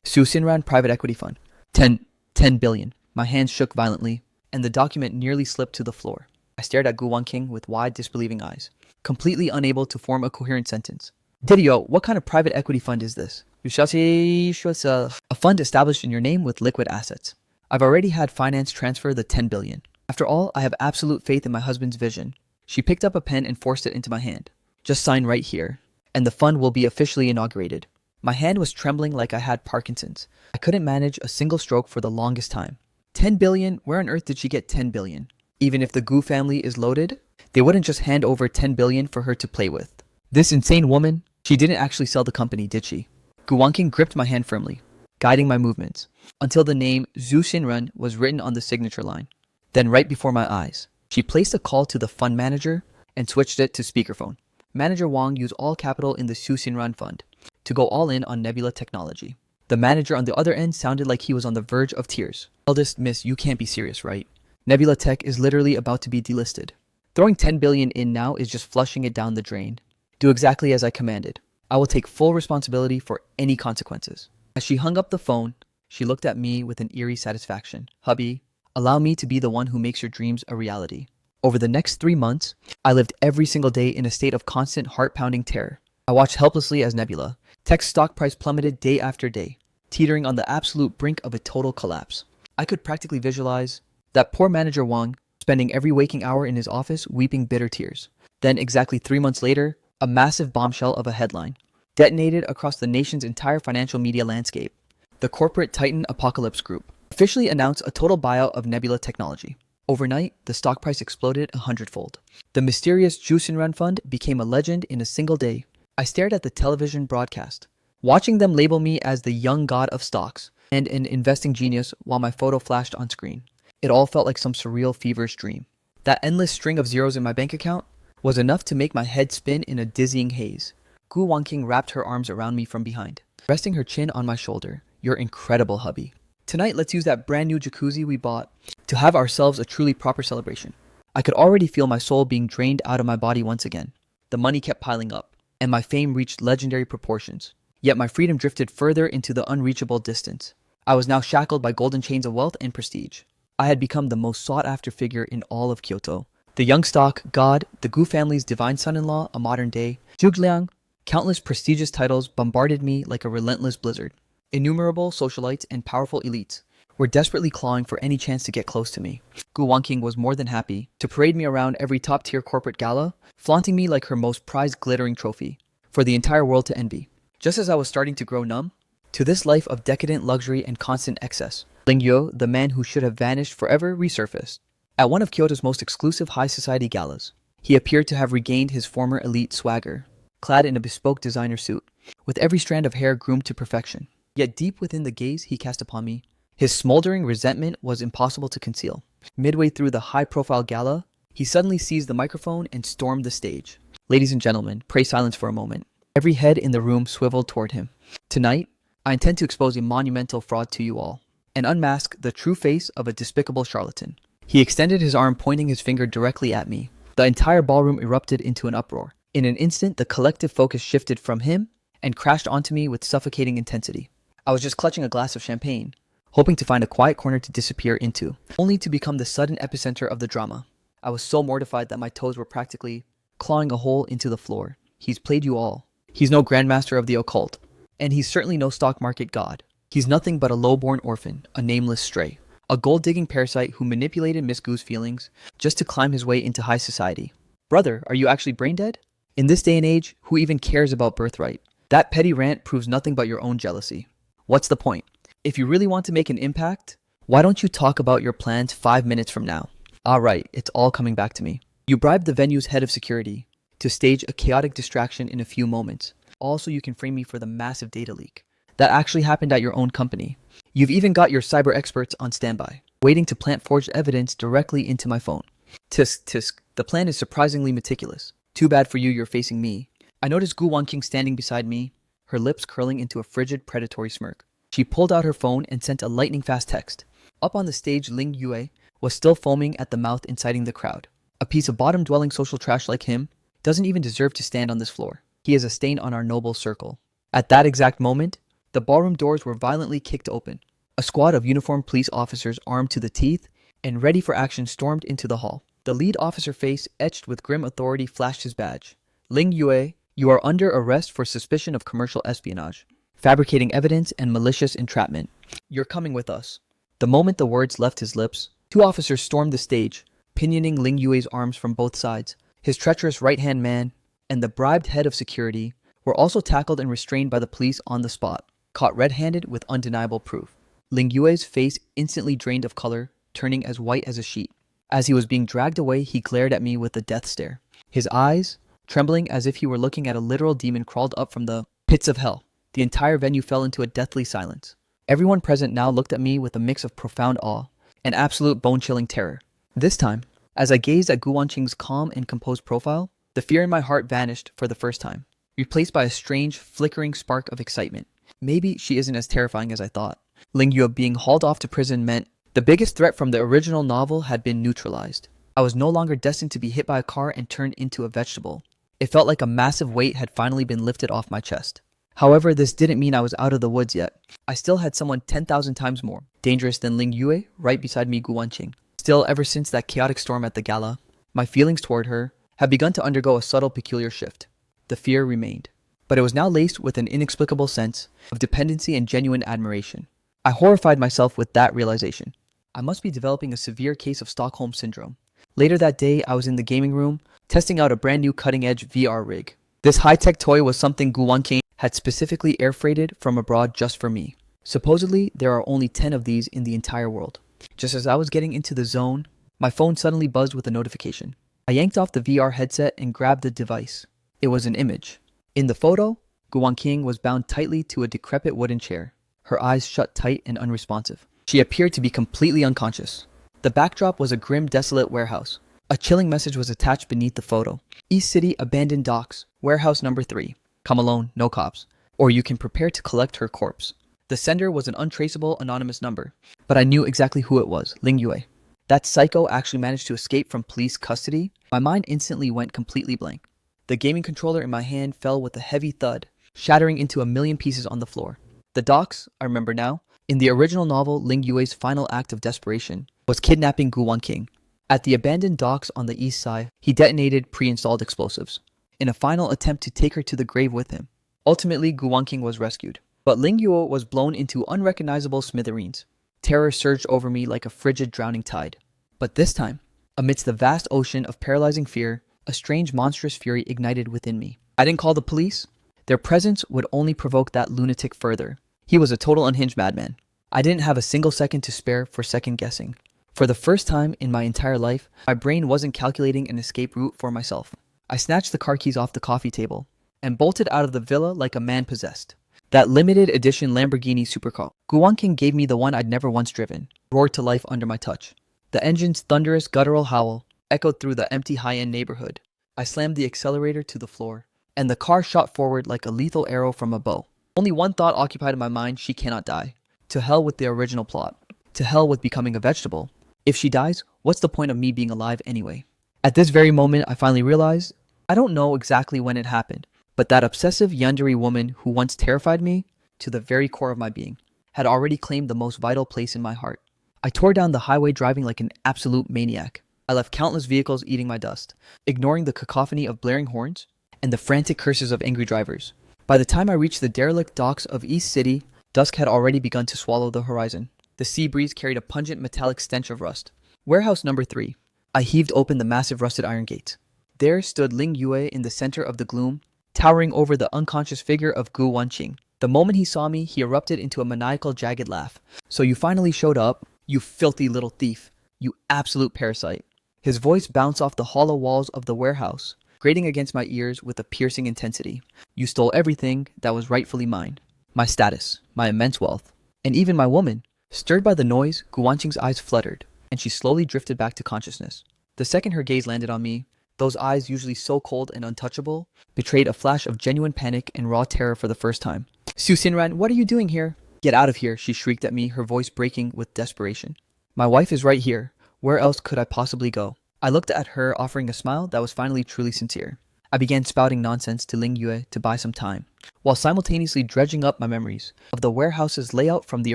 Su Xinran Private Equity Fund." 10 billion. My hands shook violently, and the document nearly slipped to the floor. I stared at Gu Wanqing with wide, disbelieving eyes, completely unable to form a coherent sentence. "Didio, what kind of private equity fund is this?" "A fund established in your name with liquid assets. I've already had finance transfer the 10 billion. After all, I have absolute faith in my husband's vision." She picked up a pen and forced it into my hand. "Just sign right here, and the fund will be officially inaugurated." My hand was trembling like I had Parkinson's. I couldn't manage a single stroke for the longest time. 10 billion? Where on earth did she get 10 billion? Even if the Gu family is loaded, they wouldn't just hand over 10 billion for her to play with. This insane woman, she didn't actually sell the company, did she? Gu Wanqing gripped my hand firmly, guiding my movements, until the name Zhu Xinren was written on the signature line. Then right before my eyes, she placed a call to the fund manager and switched it to speakerphone. Manager Wang used all capital in the Su Xinran fund to go all in on Nebula technology. The manager on the other end sounded like he was on the verge of tears. "Eldest miss, you can't be serious, right? Nebula Tech is literally about to be delisted. Throwing 10 billion in now is just flushing it down the drain. Do exactly as I commanded. I will take full responsibility for any consequences." As she hung up the phone, she looked at me with an eerie satisfaction. "Hubby, allow me to be the one who makes your dreams a reality." Over the next 3 months, I lived every single day in a state of constant heart-pounding terror. I watched helplessly as Nebula Tech's stock price plummeted day after day, teetering on the absolute brink of a total collapse. I could practically visualize that poor manager Wang spending every waking hour in his office weeping bitter tears. Then, exactly 3 months later, a massive bombshell of a headline detonated across the nation's entire financial media landscape. The corporate titan Apocalypse Group officially announced a total buyout of Nebula Technology. Overnight, the stock price exploded 100-fold. The mysterious Jusinran fund became a legend in a single day. I stared at the television broadcast, watching them label me as the young god of stocks and an investing genius while my photo flashed on screen. It all felt like some surreal, feverish dream. That endless string of zeros in my bank account was enough to make my head spin in a dizzying haze. Gu Wanqing wrapped her arms around me from behind, resting her chin on my shoulder. You're incredible, hubby. Tonight, let's use that brand new jacuzzi we bought to have ourselves a truly proper celebration. I could already feel my soul being drained out of my body once again. The money kept piling up, and my fame reached legendary proportions. Yet my freedom drifted further into the unreachable distance. I was now shackled by golden chains of wealth and prestige. I had become the most sought-after figure in all of Kyoto. The young stock, god, the Gu family's divine son-in-law, a modern day, Zhugliang. Countless prestigious titles bombarded me like a relentless blizzard. Innumerable socialites and powerful elites were desperately clawing for any chance to get close to me. Gu Wanqing was more than happy to parade me around every top-tier corporate gala, flaunting me like her most prized glittering trophy, for the entire world to envy. Just as I was starting to grow numb to this life of decadent luxury and constant excess, Ling Yue, the man who should have vanished forever, resurfaced. At one of Kyoto's most exclusive high society galas, he appeared to have regained his former elite swagger, clad in a bespoke designer suit, with every strand of hair groomed to perfection. Yet deep within the gaze he cast upon me, his smoldering resentment was impossible to conceal. Midway through the high-profile gala, he suddenly seized the microphone and stormed the stage. Ladies and gentlemen, pray silence for a moment. Every head in the room swiveled toward him. Tonight, I intend to expose a monumental fraud to you all, and unmask the true face of a despicable charlatan. He extended his arm, pointing his finger directly at me. The entire ballroom erupted into an uproar. In an instant, the collective focus shifted from him and crashed onto me with suffocating intensity. I was just clutching a glass of champagne, hoping to find a quiet corner to disappear into, only to become the sudden epicenter of the drama. I was so mortified that my toes were practically clawing a hole into the floor. He's played you all. He's no grandmaster of the occult, and he's certainly no stock market god. He's nothing but a low-born orphan, a nameless stray, a gold-digging parasite who manipulated Miss Gu's feelings just to climb his way into high society. Brother, are you actually brain dead? In this day and age, who even cares about birthright? That petty rant proves nothing but your own jealousy. What's the point? If you really want to make an impact, why don't you talk about your plans 5 minutes from now? Right, it's all coming back to me. You bribed the venue's head of security to stage a chaotic distraction in a few moments. Also, you can frame me for the massive data leak that actually happened at your own company. You've even got your cyber experts on standby, waiting to plant forged evidence directly into my phone. Tisk, tisk, the plan is surprisingly meticulous. Too bad for you, you're facing me. I noticed Gu Wanqing standing beside me, her lips curling into a frigid, predatory smirk. She pulled out her phone and sent a lightning-fast text. Up on the stage, Ling Yue was still foaming at the mouth, inciting the crowd. A piece of bottom-dwelling social trash like him doesn't even deserve to stand on this floor. He is a stain on our noble circle. At that exact moment, the ballroom doors were violently kicked open. A squad of uniformed police officers armed to the teeth and ready for action stormed into the hall. The lead officer face, etched with grim authority, flashed his badge. Ling Yue, you are under arrest for suspicion of commercial espionage, fabricating evidence, and malicious entrapment. You're coming with us. The moment the words left his lips, 2 officers stormed the stage, pinioning Ling Yue's arms from both sides. His treacherous right-hand man and the bribed head of security were also tackled and restrained by the police on the spot, caught red-handed with undeniable proof. Ling Yue's face instantly drained of color, turning as white as a sheet. As he was being dragged away, he glared at me with a death stare. His eyes, trembling as if he were looking at a literal demon, crawled up from the pits of hell. The entire venue fell into a deathly silence. Everyone present now looked at me with a mix of profound awe and absolute bone-chilling terror. This time, as I gazed at Gu Wanqing's calm and composed profile, the fear in my heart vanished for the first time, replaced by a strange, flickering spark of excitement. Maybe she isn't as terrifying as I thought. Ling Yue being hauled off to prison meant the biggest threat from the original novel had been neutralized. I was no longer destined to be hit by a car and turned into a vegetable. It felt like a massive weight had finally been lifted off my chest. However, this didn't mean I was out of the woods yet. I still had someone 10,000 times more dangerous than Ling Yue right beside me, Gu Wanqing. Still, ever since that chaotic storm at the gala, my feelings toward her had begun to undergo a subtle, peculiar shift. The fear remained, but it was now laced with an inexplicable sense of dependency and genuine admiration. I horrified myself with that realization. I must be developing a severe case of Stockholm Syndrome. Later that day, I was in the gaming room, testing out a brand new cutting-edge VR rig. This high-tech toy was something Gu Wanqing had specifically air-freighted from abroad just for me. Supposedly, there are only 10 of these in the entire world. Just as I was getting into the zone, My phone suddenly buzzed with a notification. I yanked off the VR headset and grabbed the device. It was an image. In the photo, Guan King was bound tightly to a decrepit wooden chair, her eyes shut tight and unresponsive. She appeared to be completely unconscious. The backdrop was a grim, desolate warehouse. A chilling message was attached beneath the photo. East City Abandoned Docks, Warehouse Number 3. Come alone, no cops. Or you can prepare to collect her corpse. The sender was an untraceable, anonymous number, but I knew exactly who it was, Ling Yue. That psycho actually managed to escape from police custody. My mind instantly went completely blank. The gaming controller in my hand fell with a heavy thud, shattering into a million pieces on the floor. The docks, I remember now, in the original novel, Ling Yue's final act of desperation was kidnapping Guan King. At the abandoned docks on the east side, he detonated pre-installed explosives in a final attempt to take her to the grave with him. Ultimately, Guan King was rescued, but Ling Yue was blown into unrecognizable smithereens. Terror surged over me like a frigid, drowning tide. But this time, amidst the vast ocean of paralyzing fear, a strange, monstrous fury ignited within me. I didn't call the police. Their presence would only provoke that lunatic further. He was a total unhinged madman. I didn't have a single second to spare for second guessing. For the first time in my entire life, my brain wasn't calculating an escape route for myself. I snatched the car keys off the coffee table and bolted out of the villa like a man possessed. That limited edition Lamborghini supercar. Guan King gave me the one I'd never once driven, roared to life under my touch. The engine's thunderous guttural howl echoed through the empty high-end neighborhood. I slammed the accelerator to the floor, and the car shot forward like a lethal arrow from a bow. Only one thought occupied my mind: she cannot die. To hell with the original plot. To hell with becoming a vegetable. If she dies, what's the point of me being alive anyway? At this very moment, I finally realized, I don't know exactly when it happened, but that obsessive yandere woman who once terrified me, to the very core of my being, had already claimed the most vital place in my heart. I tore down the highway driving like an absolute maniac. I left countless vehicles eating my dust, ignoring the cacophony of blaring horns and the frantic curses of angry drivers. By the time I reached the derelict docks of East City, dusk had already begun to swallow the horizon. The sea breeze carried a pungent metallic stench of rust. Warehouse number 3. I heaved open the massive rusted iron gate. There stood Ling Yue in the center of the gloom, towering over the unconscious figure of Guan King. The moment he saw me, he erupted into a maniacal, jagged laugh. "So you finally showed up, you filthy little thief, you absolute parasite." His voice bounced off the hollow walls of the warehouse, grating against my ears with a piercing intensity. "You stole everything that was rightfully mine. My status, my immense wealth, and even my woman." Stirred by the noise, Guan Qing's eyes fluttered, and she slowly drifted back to consciousness. The second her gaze landed on me, those eyes, usually so cold and untouchable, betrayed a flash of genuine panic and raw terror for the first time. "Su Xinran, what are you doing here?" "Get out of here," she shrieked at me, her voice breaking with desperation. "My wife is right here. Where else could I possibly go?" I looked at her, offering a smile that was finally truly sincere. I began spouting nonsense to Ling Yue to buy some time, while simultaneously dredging up my memories of the warehouse's layout from the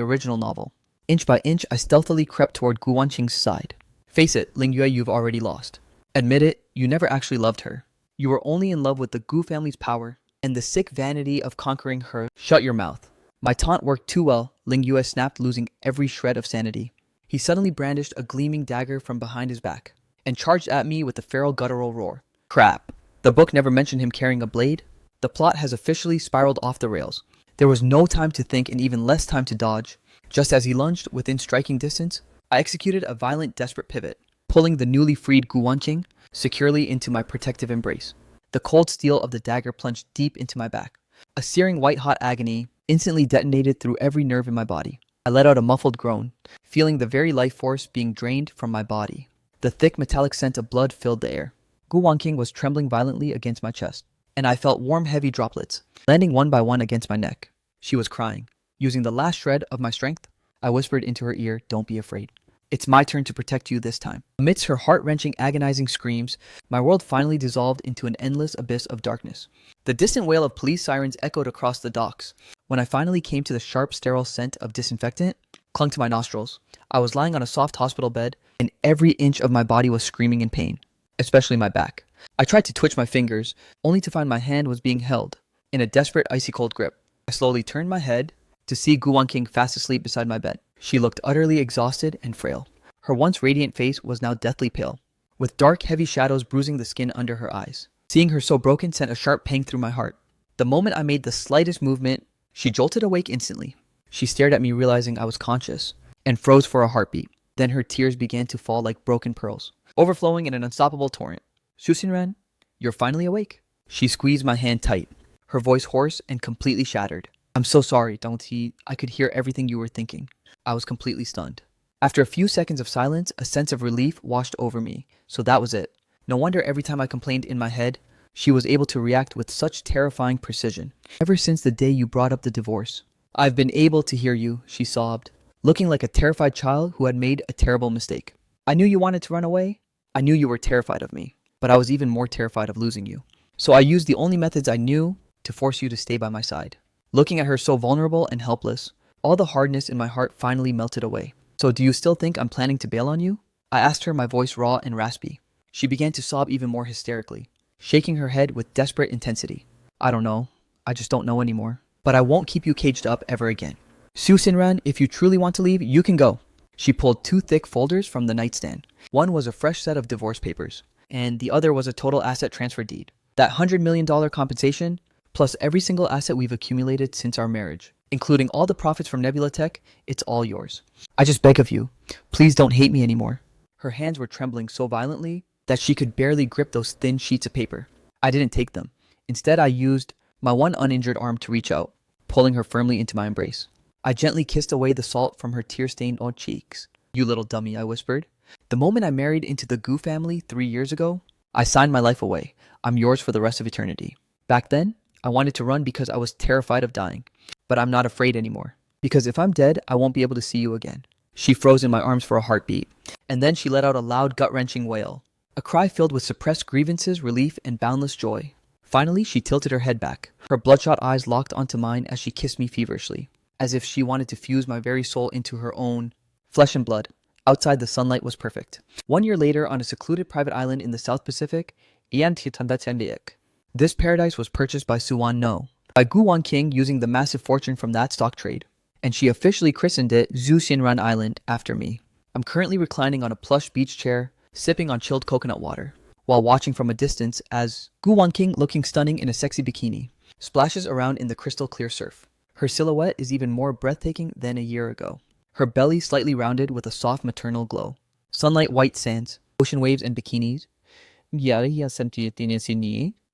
original novel. Inch by inch, I stealthily crept toward Guan Qing's side. "Face it, Ling Yue, you've already lost. Admit it, you never actually loved her. You were only in love with the Gu family's power and the sick vanity of conquering her." "Shut your mouth." My taunt worked too well. Ling Yue snapped, losing every shred of sanity. He suddenly brandished a gleaming dagger from behind his back and charged at me with a feral guttural roar. Crap. The book never mentioned him carrying a blade. The plot has officially spiraled off the rails. There was no time to think and even less time to dodge. Just as he lunged within striking distance, I executed a violent, desperate pivot, pulling the newly freed Guan Qing securely into my protective embrace. The cold steel of the dagger plunged deep into my back. A searing white-hot agony instantly detonated through every nerve in my body. I let out a muffled groan, feeling the very life force being drained from my body. The thick metallic scent of blood filled the air. Guan King was trembling violently against my chest, and I felt warm, heavy droplets landing one by one against my neck. She was crying. Using the last shred of my strength, I whispered into her ear, "Don't be afraid. It's my turn to protect you this time." Amidst her heart-wrenching, agonizing screams, my world finally dissolved into an endless abyss of darkness. The distant wail of police sirens echoed across the docks. When I finally came to the sharp, sterile scent of disinfectant, clung to my nostrils. I was lying on a soft hospital bed, and every inch of my body was screaming in pain, especially my back. I tried to twitch my fingers, only to find my hand was being held in a desperate, icy-cold grip. I slowly turned my head to see Guan King fast asleep beside my bed. She looked utterly exhausted and frail. Her once radiant face was now deathly pale, with dark, heavy shadows bruising the skin under her eyes. Seeing her so broken sent a sharp pang through my heart. The moment I made the slightest movement, she jolted awake instantly. She stared at me, realizing I was conscious, and froze for a heartbeat. Then her tears began to fall like broken pearls, overflowing in an unstoppable torrent. Susinran, you're finally awake. She squeezed my hand tight, her voice hoarse and completely shattered. I'm so sorry, Dongti. I could hear everything you were thinking. I was completely stunned. After a few seconds of silence, a sense of relief washed over me. So that was it. No wonder every time I complained in my head, she was able to react with such terrifying precision. Ever since the day you brought up the divorce, I've been able to hear you, she sobbed, looking like a terrified child who had made a terrible mistake. I knew you wanted to run away. I knew you were terrified of me, but I was even more terrified of losing you. So I used the only methods I knew to force you to stay by my side. Looking at her so vulnerable and helpless, all the hardness in my heart finally melted away. So do you still think I'm planning to bail on you? I asked her, my voice raw and raspy. She began to sob even more hysterically, shaking her head with desperate intensity. I don't know. I just don't know anymore. But I won't keep you caged up ever again. Su Sinran, if you truly want to leave, you can go. She pulled two thick folders from the nightstand. One was a fresh set of divorce papers, and the other was a total asset transfer deed. That $100 million compensation, plus every single asset we've accumulated since our marriage, including all the profits from Nebula Tech, it's all yours. I just beg of you, please don't hate me anymore. Her hands were trembling so violently that she could barely grip those thin sheets of paper. I didn't take them. Instead, I used my one uninjured arm to reach out, pulling her firmly into my embrace. I gently kissed away the salt from her tear-stained old cheeks. You little dummy, I whispered. The moment I married into the Gu family 3 years ago, I signed my life away. I'm yours for the rest of eternity. Back then, I wanted to run because I was terrified of dying. But I'm not afraid anymore. Because if I'm dead, I won't be able to see you again. She froze in my arms for a heartbeat. And then she let out a loud, gut-wrenching wail. A cry filled with suppressed grievances, relief, and boundless joy. Finally, she tilted her head back. Her bloodshot eyes locked onto mine as she kissed me feverishly, as if she wanted to fuse my very soul into her own flesh and blood. Outside, the sunlight was perfect. 1 year later, on a secluded private island in the South Pacific, this paradise was purchased by Suwan No, by Gu Wanqing using the massive fortune from that stock trade, and she officially christened it Zhu Xinran Island after me. I'm currently reclining on a plush beach chair, sipping on chilled coconut water, while watching from a distance as Gu Wanqing, looking stunning in a sexy bikini, splashes around in the crystal clear surf. Her silhouette is even more breathtaking than a year ago. Her belly slightly rounded with a soft maternal glow. Sunlight, white sands, ocean waves, and bikinis.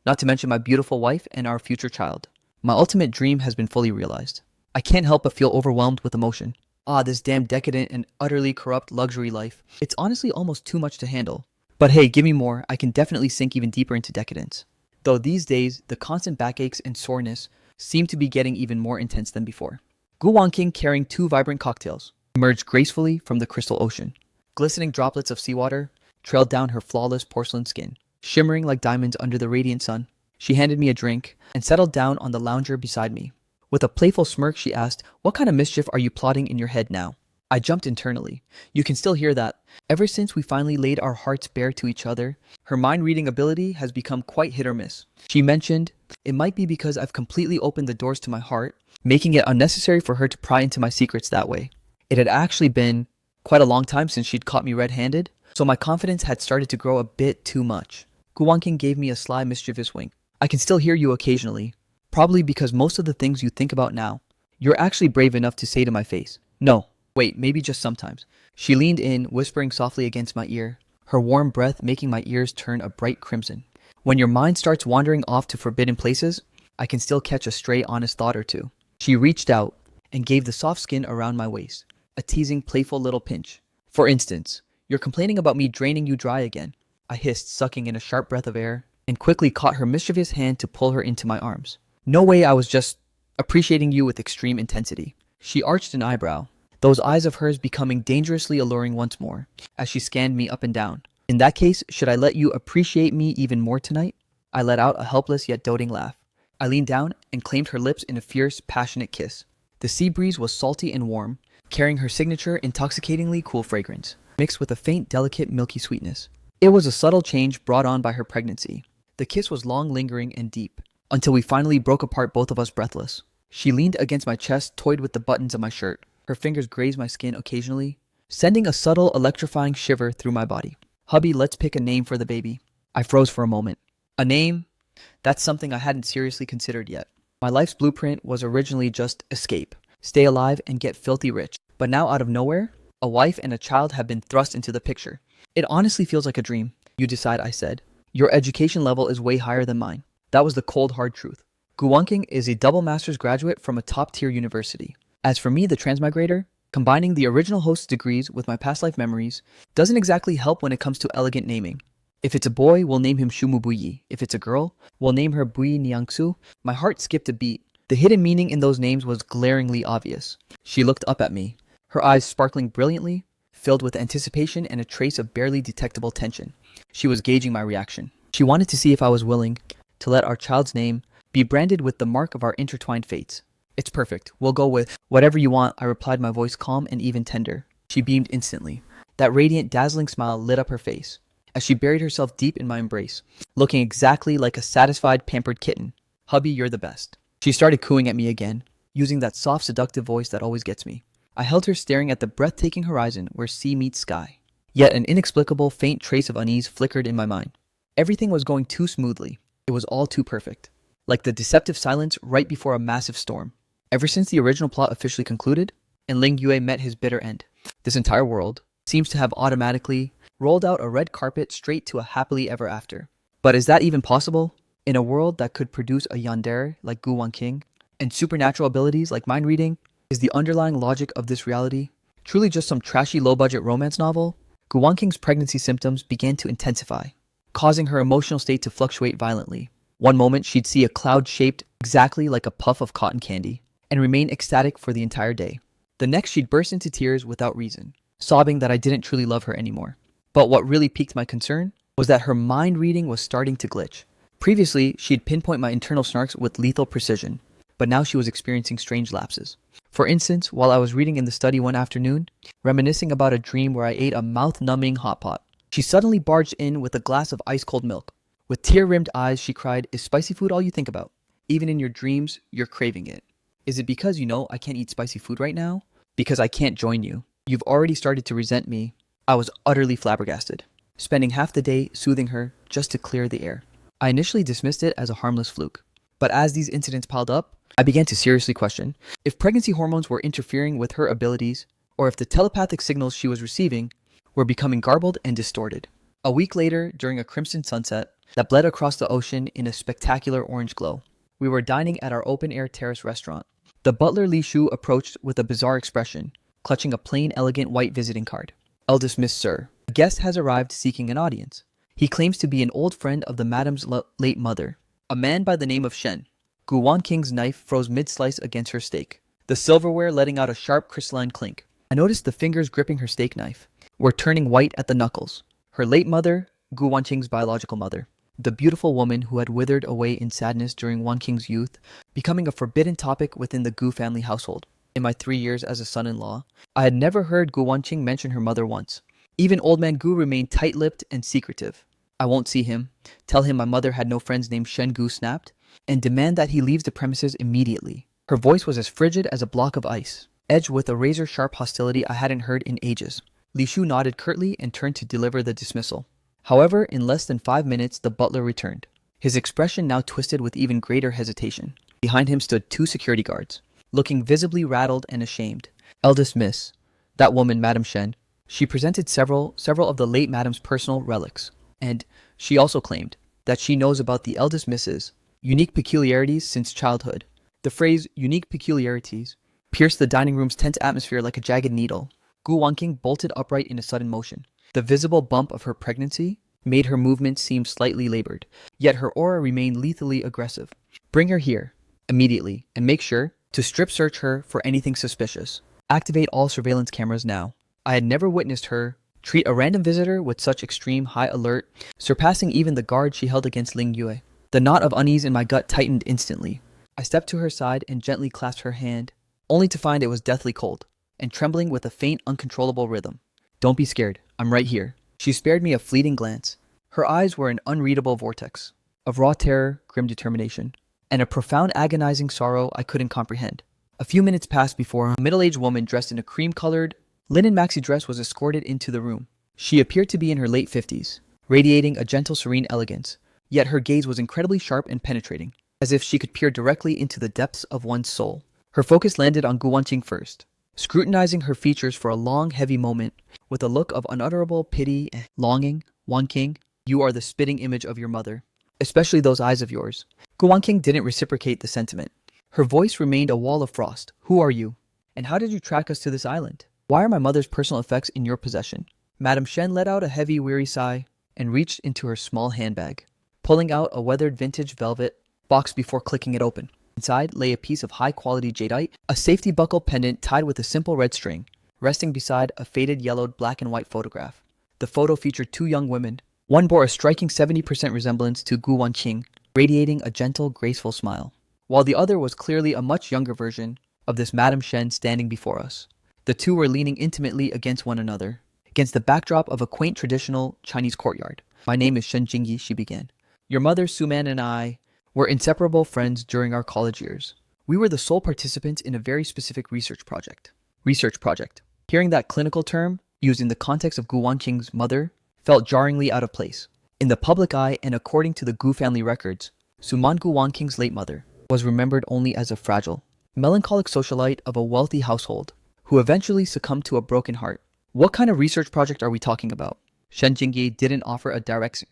Not to mention my beautiful wife and our future child. My ultimate dream has been fully realized. I can't help but feel overwhelmed with emotion. This damn decadent and utterly corrupt luxury life. It's honestly almost too much to handle. But hey, give me more. I can definitely sink even deeper into decadence. Though these days, the constant backaches and soreness seem to be getting even more intense than before. Gu Wanqing, carrying 2 vibrant cocktails, emerged gracefully from the crystal ocean. Glistening droplets of seawater trailed down her flawless porcelain skin, shimmering like diamonds under the radiant sun. She handed me a drink and settled down on the lounger beside me. With a playful smirk, she asked, "What kind of mischief are you plotting in your head now?" I jumped internally. You can still hear that. Ever since we finally laid our hearts bare to each other, her mind-reading ability has become quite hit or miss. She mentioned, "It might be because I've completely opened the doors to my heart, making it unnecessary for her to pry into my secrets that way." It had actually been quite a long time since she'd caught me red-handed, so my confidence had started to grow a bit too much. Gu Wanqing gave me a sly, mischievous wink. "I can still hear you occasionally, probably because most of the things you think about now, you're actually brave enough to say to my face. No, wait, maybe just sometimes." She leaned in, whispering softly against my ear, her warm breath making my ears turn a bright crimson. "When your mind starts wandering off to forbidden places, I can still catch a stray honest thought or two." She reached out and gave the soft skin around my waist a teasing, playful little pinch. "For instance, you're complaining about me draining you dry again," I hissed, sucking in a sharp breath of air, and quickly caught her mischievous hand to pull her into my arms. "No way, I was just appreciating you with extreme intensity." She arched an eyebrow, those eyes of hers becoming dangerously alluring once more, as she scanned me up and down. "In that case, should I let you appreciate me even more tonight?" I let out a helpless yet doting laugh. I leaned down and claimed her lips in a fierce, passionate kiss. The sea breeze was salty and warm, carrying her signature intoxicatingly cool fragrance, mixed with a faint, delicate, milky sweetness. It was a subtle change brought on by her pregnancy. The kiss was long, lingering, and deep, until we finally broke apart, both of us breathless. She leaned against my chest, toyed with the buttons of my shirt. Her fingers grazed my skin occasionally, sending a subtle, electrifying shiver through my body. "Hubby, let's pick a name for the baby." I froze for a moment. A name? That's something I hadn't seriously considered yet. My life's blueprint was originally just escape, stay alive, and get filthy rich. But now, out of nowhere, A wife and a child have been thrust into the picture. It honestly feels like a dream. You decide, I said. Your education level is way higher than mine. That was the cold, hard truth. Gu Wanqing is a double master's graduate from a top-tier university. As for me, the transmigrator, combining the original host's degrees with my past life memories doesn't exactly help when it comes to elegant naming. If it's a boy, we'll name him Shumu Buyi. If it's a girl, we'll name her Bui Niangsu. My heart skipped a beat. The hidden meaning in those names was glaringly obvious. She looked up at me, her eyes sparkling brilliantly, filled with anticipation and a trace of barely detectable tension. She was gauging my reaction. She wanted to see if I was willing to let our child's name be branded with the mark of our intertwined fates. It's perfect. We'll go with whatever you want, I replied, my voice calm and even tender. She beamed instantly. That radiant, dazzling smile lit up her face as she buried herself deep in my embrace, looking exactly like a satisfied, pampered kitten. Hubby, you're the best. She started cooing at me again, using that soft, seductive voice that always gets me. I held her staring at the breathtaking horizon where sea meets sky. Yet an inexplicable, faint trace of unease flickered in my mind. Everything was going too smoothly. It was all too perfect. Like the deceptive silence right before a massive storm. Ever since the original plot officially concluded, and Ling Yue met his bitter end, this entire world seems to have automatically rolled out a red carpet straight to a happily ever after. But is that even possible? In a world that could produce a yandere like Gu Wanqing, and supernatural abilities like mind reading, is the underlying logic of this reality truly just some trashy low-budget romance novel? Gu Wanqing's pregnancy symptoms began to intensify, causing her emotional state to fluctuate violently. One moment she'd see a cloud shaped exactly like a puff of cotton candy, and remain ecstatic for the entire day. The next she'd burst into tears without reason, sobbing that I didn't truly love her anymore. But what really piqued my concern was that her mind reading was starting to glitch. Previously, she'd pinpoint my internal snarks with lethal precision, but now she was experiencing strange lapses. For instance, while I was reading in the study one afternoon, reminiscing about a dream where I ate a mouth-numbing hot pot, she suddenly barged in with a glass of ice-cold milk. With tear-rimmed eyes, she cried, "Is spicy food all you think about? Even in your dreams, you're craving it. Is it because you know I can't eat spicy food right now? Because I can't join you. You've already started to resent me." I was utterly flabbergasted, spending half the day soothing her just to clear the air. I initially dismissed it as a harmless fluke, but as these incidents piled up, I began to seriously question if pregnancy hormones were interfering with her abilities, or if the telepathic signals she was receiving were becoming garbled and distorted. A week later, during a crimson sunset that bled across the ocean in a spectacular orange glow, we were dining at our open-air terrace restaurant. The butler Li Shu approached with a bizarre expression, clutching a plain, elegant white visiting card. "Eldest Miss Sir, a guest has arrived seeking an audience. He claims to be an old friend of the madam's late mother, a man by the name of Shen." Gu Wanqing's knife froze mid-slice against her steak, the silverware letting out a sharp, crystalline clink. I noticed the fingers gripping her steak knife were turning white at the knuckles. Her late mother, Gu Wanqing's biological mother, the beautiful woman who had withered away in sadness during Wanqing's youth, becoming a forbidden topic within the Gu family household. In my 3 years as a son-in-law, I had never heard Gu Wanqing mention her mother once. Even old man Gu remained tight-lipped and secretive. "I won't see him, tell him my mother had no friends named Shen Gu," snapped, "and demand that he leaves the premises immediately." Her voice was as frigid as a block of ice, edged with a razor-sharp hostility I hadn't heard in ages. Li Shu nodded curtly and turned to deliver the dismissal. However, in less than 5 minutes, the butler returned, his expression now twisted with even greater hesitation. Behind him stood 2 security guards, looking visibly rattled and ashamed. "Eldest Miss, that woman, Madame Shen, she presented several of the late Madam's personal relics, and she also claimed that she knows about the eldest Miss's unique peculiarities since childhood." The phrase "unique peculiarities" pierced the dining room's tense atmosphere like a jagged needle. Gu Wanqing bolted upright in a sudden motion. The visible bump of her pregnancy made her movements seem slightly labored, yet her aura remained lethally aggressive. "Bring her here, immediately, and make sure to strip search her for anything suspicious. Activate all surveillance cameras now." I had never witnessed her treat a random visitor with such extreme high alert, surpassing even the guard she held against Ling Yue. The knot of unease in my gut tightened instantly. I stepped to her side and gently clasped her hand, only to find it was deathly cold, and trembling with a faint, uncontrollable rhythm. "Don't be scared, I'm right here." She spared me a fleeting glance. Her eyes were an unreadable vortex of raw terror, grim determination, and a profound agonizing sorrow I couldn't comprehend. A few minutes passed before a middle-aged woman dressed in a cream-colored linen maxi dress was escorted into the room. She appeared to be in her late 50s, radiating a gentle, serene elegance, yet her gaze was incredibly sharp and penetrating, as if she could peer directly into the depths of one's soul. Her focus landed on Gu Wanqing first, scrutinizing her features for a long, heavy moment, with a look of unutterable pity and longing. Wan King, you are the spitting image of your mother, especially those eyes of yours. Gu Wan King didn't reciprocate the sentiment. Her voice remained a wall of frost. Who are you? And how did you track us to this island? Why are my mother's personal effects in your possession? Madame Shen let out a heavy, weary sigh and reached into her small handbag, pulling out a weathered vintage velvet box before clicking it open. Inside lay a piece of high-quality jadeite, a safety buckle pendant tied with a simple red string, resting beside a faded yellowed black and white photograph. The photo featured two young women. One bore a striking 70% resemblance to Gu Wanqing, radiating a gentle, graceful smile, while the other was clearly a much younger version of this Madame Shen standing before us. The two were leaning intimately against one another, against the backdrop of a quaint traditional Chinese courtyard. My name is Shen Jingyi, she began. Your mother, Suman, and I were inseparable friends during our college years. We were the sole participants in a very specific research project. Hearing that clinical term, used in the context of Gu Wanqing's mother, felt jarringly out of place. In the public eye and according to the Gu family records, Suman Gu Wanqing's late mother was remembered only as a fragile, melancholic socialite of a wealthy household who eventually succumbed to a broken heart. What kind of research project are we talking about? Shen Jingyi didn't offer a direct.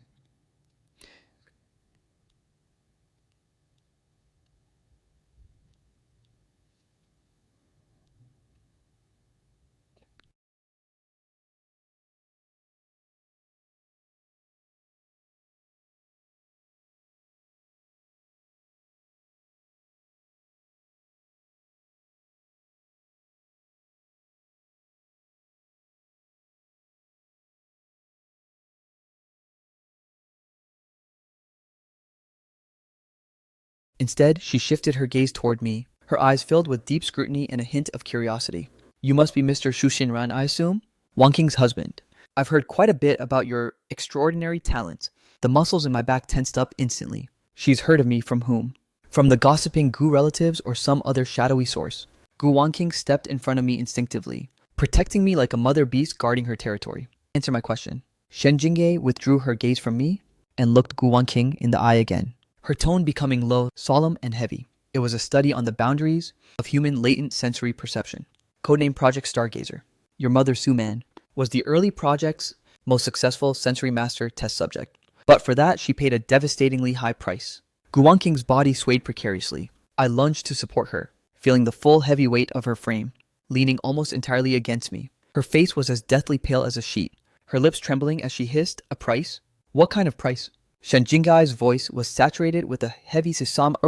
Instead, she shifted her gaze toward me, her eyes filled with deep scrutiny and a hint of curiosity. You must be Mr. Shu Xinran, I assume? Wanqing's husband. I've heard quite a bit about your extraordinary talents. The muscles in my back tensed up instantly. She's heard of me from whom? From the gossiping Gu relatives or some other shadowy source? Gu Wanqing stepped in front of me instinctively, protecting me like a mother beast guarding her territory. Answer my question. Shen Jingye withdrew her gaze from me and looked Gu Wanqing in the eye again, her tone becoming low, solemn, and heavy. It was a study on the boundaries of human latent sensory perception. Codenamed Project Stargazer. Your mother, Suman, was the early project's most successful sensory master test subject. But for that, she paid a devastatingly high price. Gu Wanqing's body swayed precariously. I lunged to support her, feeling the full heavy weight of her frame, leaning almost entirely against me. Her face was as deathly pale as a sheet, her lips trembling as she hissed, "A price? What kind of price?" Shen Jinggai's voice was saturated with a heavy somber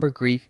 grief.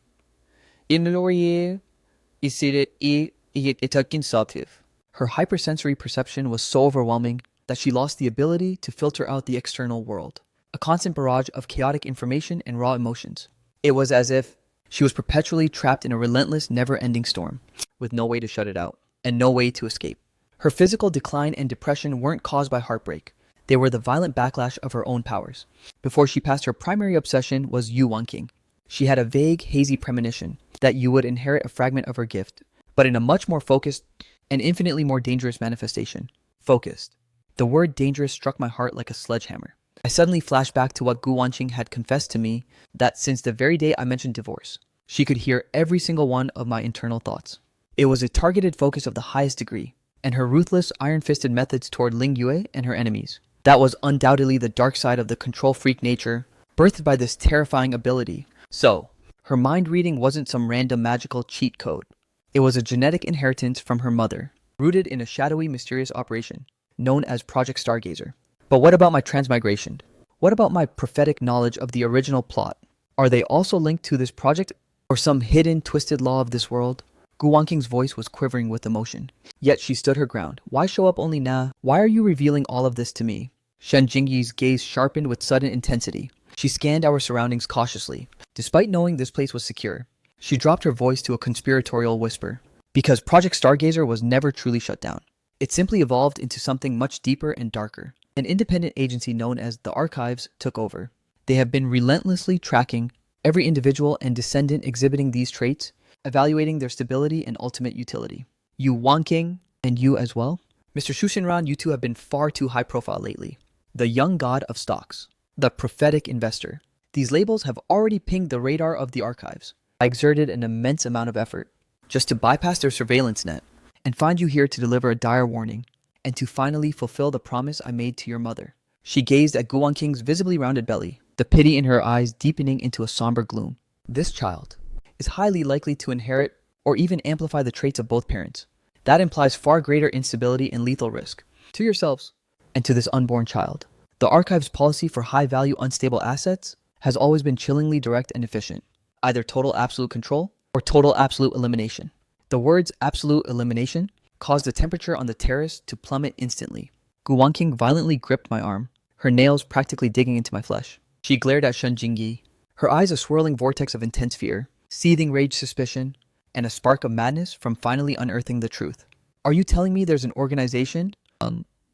Her hypersensory perception was so overwhelming that she lost the ability to filter out the external world, a constant barrage of chaotic information and raw emotions. It was as if she was perpetually trapped in a relentless, never-ending storm, with no way to shut it out, and no way to escape. Her physical decline and depression weren't caused by heartbreak. They were the violent backlash of her own powers. Before she passed, her primary obsession was Yu Wanqing. She had a vague, hazy premonition that Yu would inherit a fragment of her gift, but in a much more focused and infinitely more dangerous manifestation. Focused. The word dangerous struck my heart like a sledgehammer. I suddenly flashed back to what Gu Wanqing had confessed to me, that since the very day I mentioned divorce, she could hear every single one of my internal thoughts. It was a targeted focus of the highest degree, and her ruthless, iron-fisted methods toward Ling Yue and her enemies. That was undoubtedly the dark side of the control freak nature, birthed by this terrifying ability. So, her mind reading wasn't some random magical cheat code. It was a genetic inheritance from her mother, rooted in a shadowy, mysterious operation, known as Project Stargazer. But what about my transmigration? What about my prophetic knowledge of the original plot? Are they also linked to this project, or some hidden, twisted law of this world? Gu Wanqing's voice was quivering with emotion. Yet she stood her ground. Why show up only now? Why are you revealing all of this to me? Shen Jingyi's gaze sharpened with sudden intensity. She scanned our surroundings cautiously. Despite knowing this place was secure, she dropped her voice to a conspiratorial whisper. Because Project Stargazer was never truly shut down. It simply evolved into something much deeper and darker. An independent agency known as the Archives took over. They have been relentlessly tracking every individual and descendant exhibiting these traits, evaluating their stability and ultimate utility. Yu Wanqing, and you as well? Mr. Shu Xinran, you two have been far too high profile lately. The young god of stocks. The prophetic investor. These labels have already pinged the radar of the Archives. I exerted an immense amount of effort. just to bypass their surveillance net and find you here to deliver a dire warning and to finally fulfill the promise I made to your mother. She gazed at Guan King's visibly rounded belly, the pity in her eyes deepening into a somber gloom. This child is highly likely to inherit or even amplify the traits of both parents. That implies far greater instability and lethal risk to yourselves and to this unborn child. The archive's policy for high-value unstable assets has always been chillingly direct and efficient, either total absolute control or total absolute elimination. The words absolute elimination caused the temperature on the terrace to plummet instantly. Guan King violently gripped my arm, her nails practically digging into my flesh. She glared at Shen Jingyi, her eyes a swirling vortex of intense fear, seething rage, suspicion, and a spark of madness from finally unearthing the truth. Are you telling me there's an organization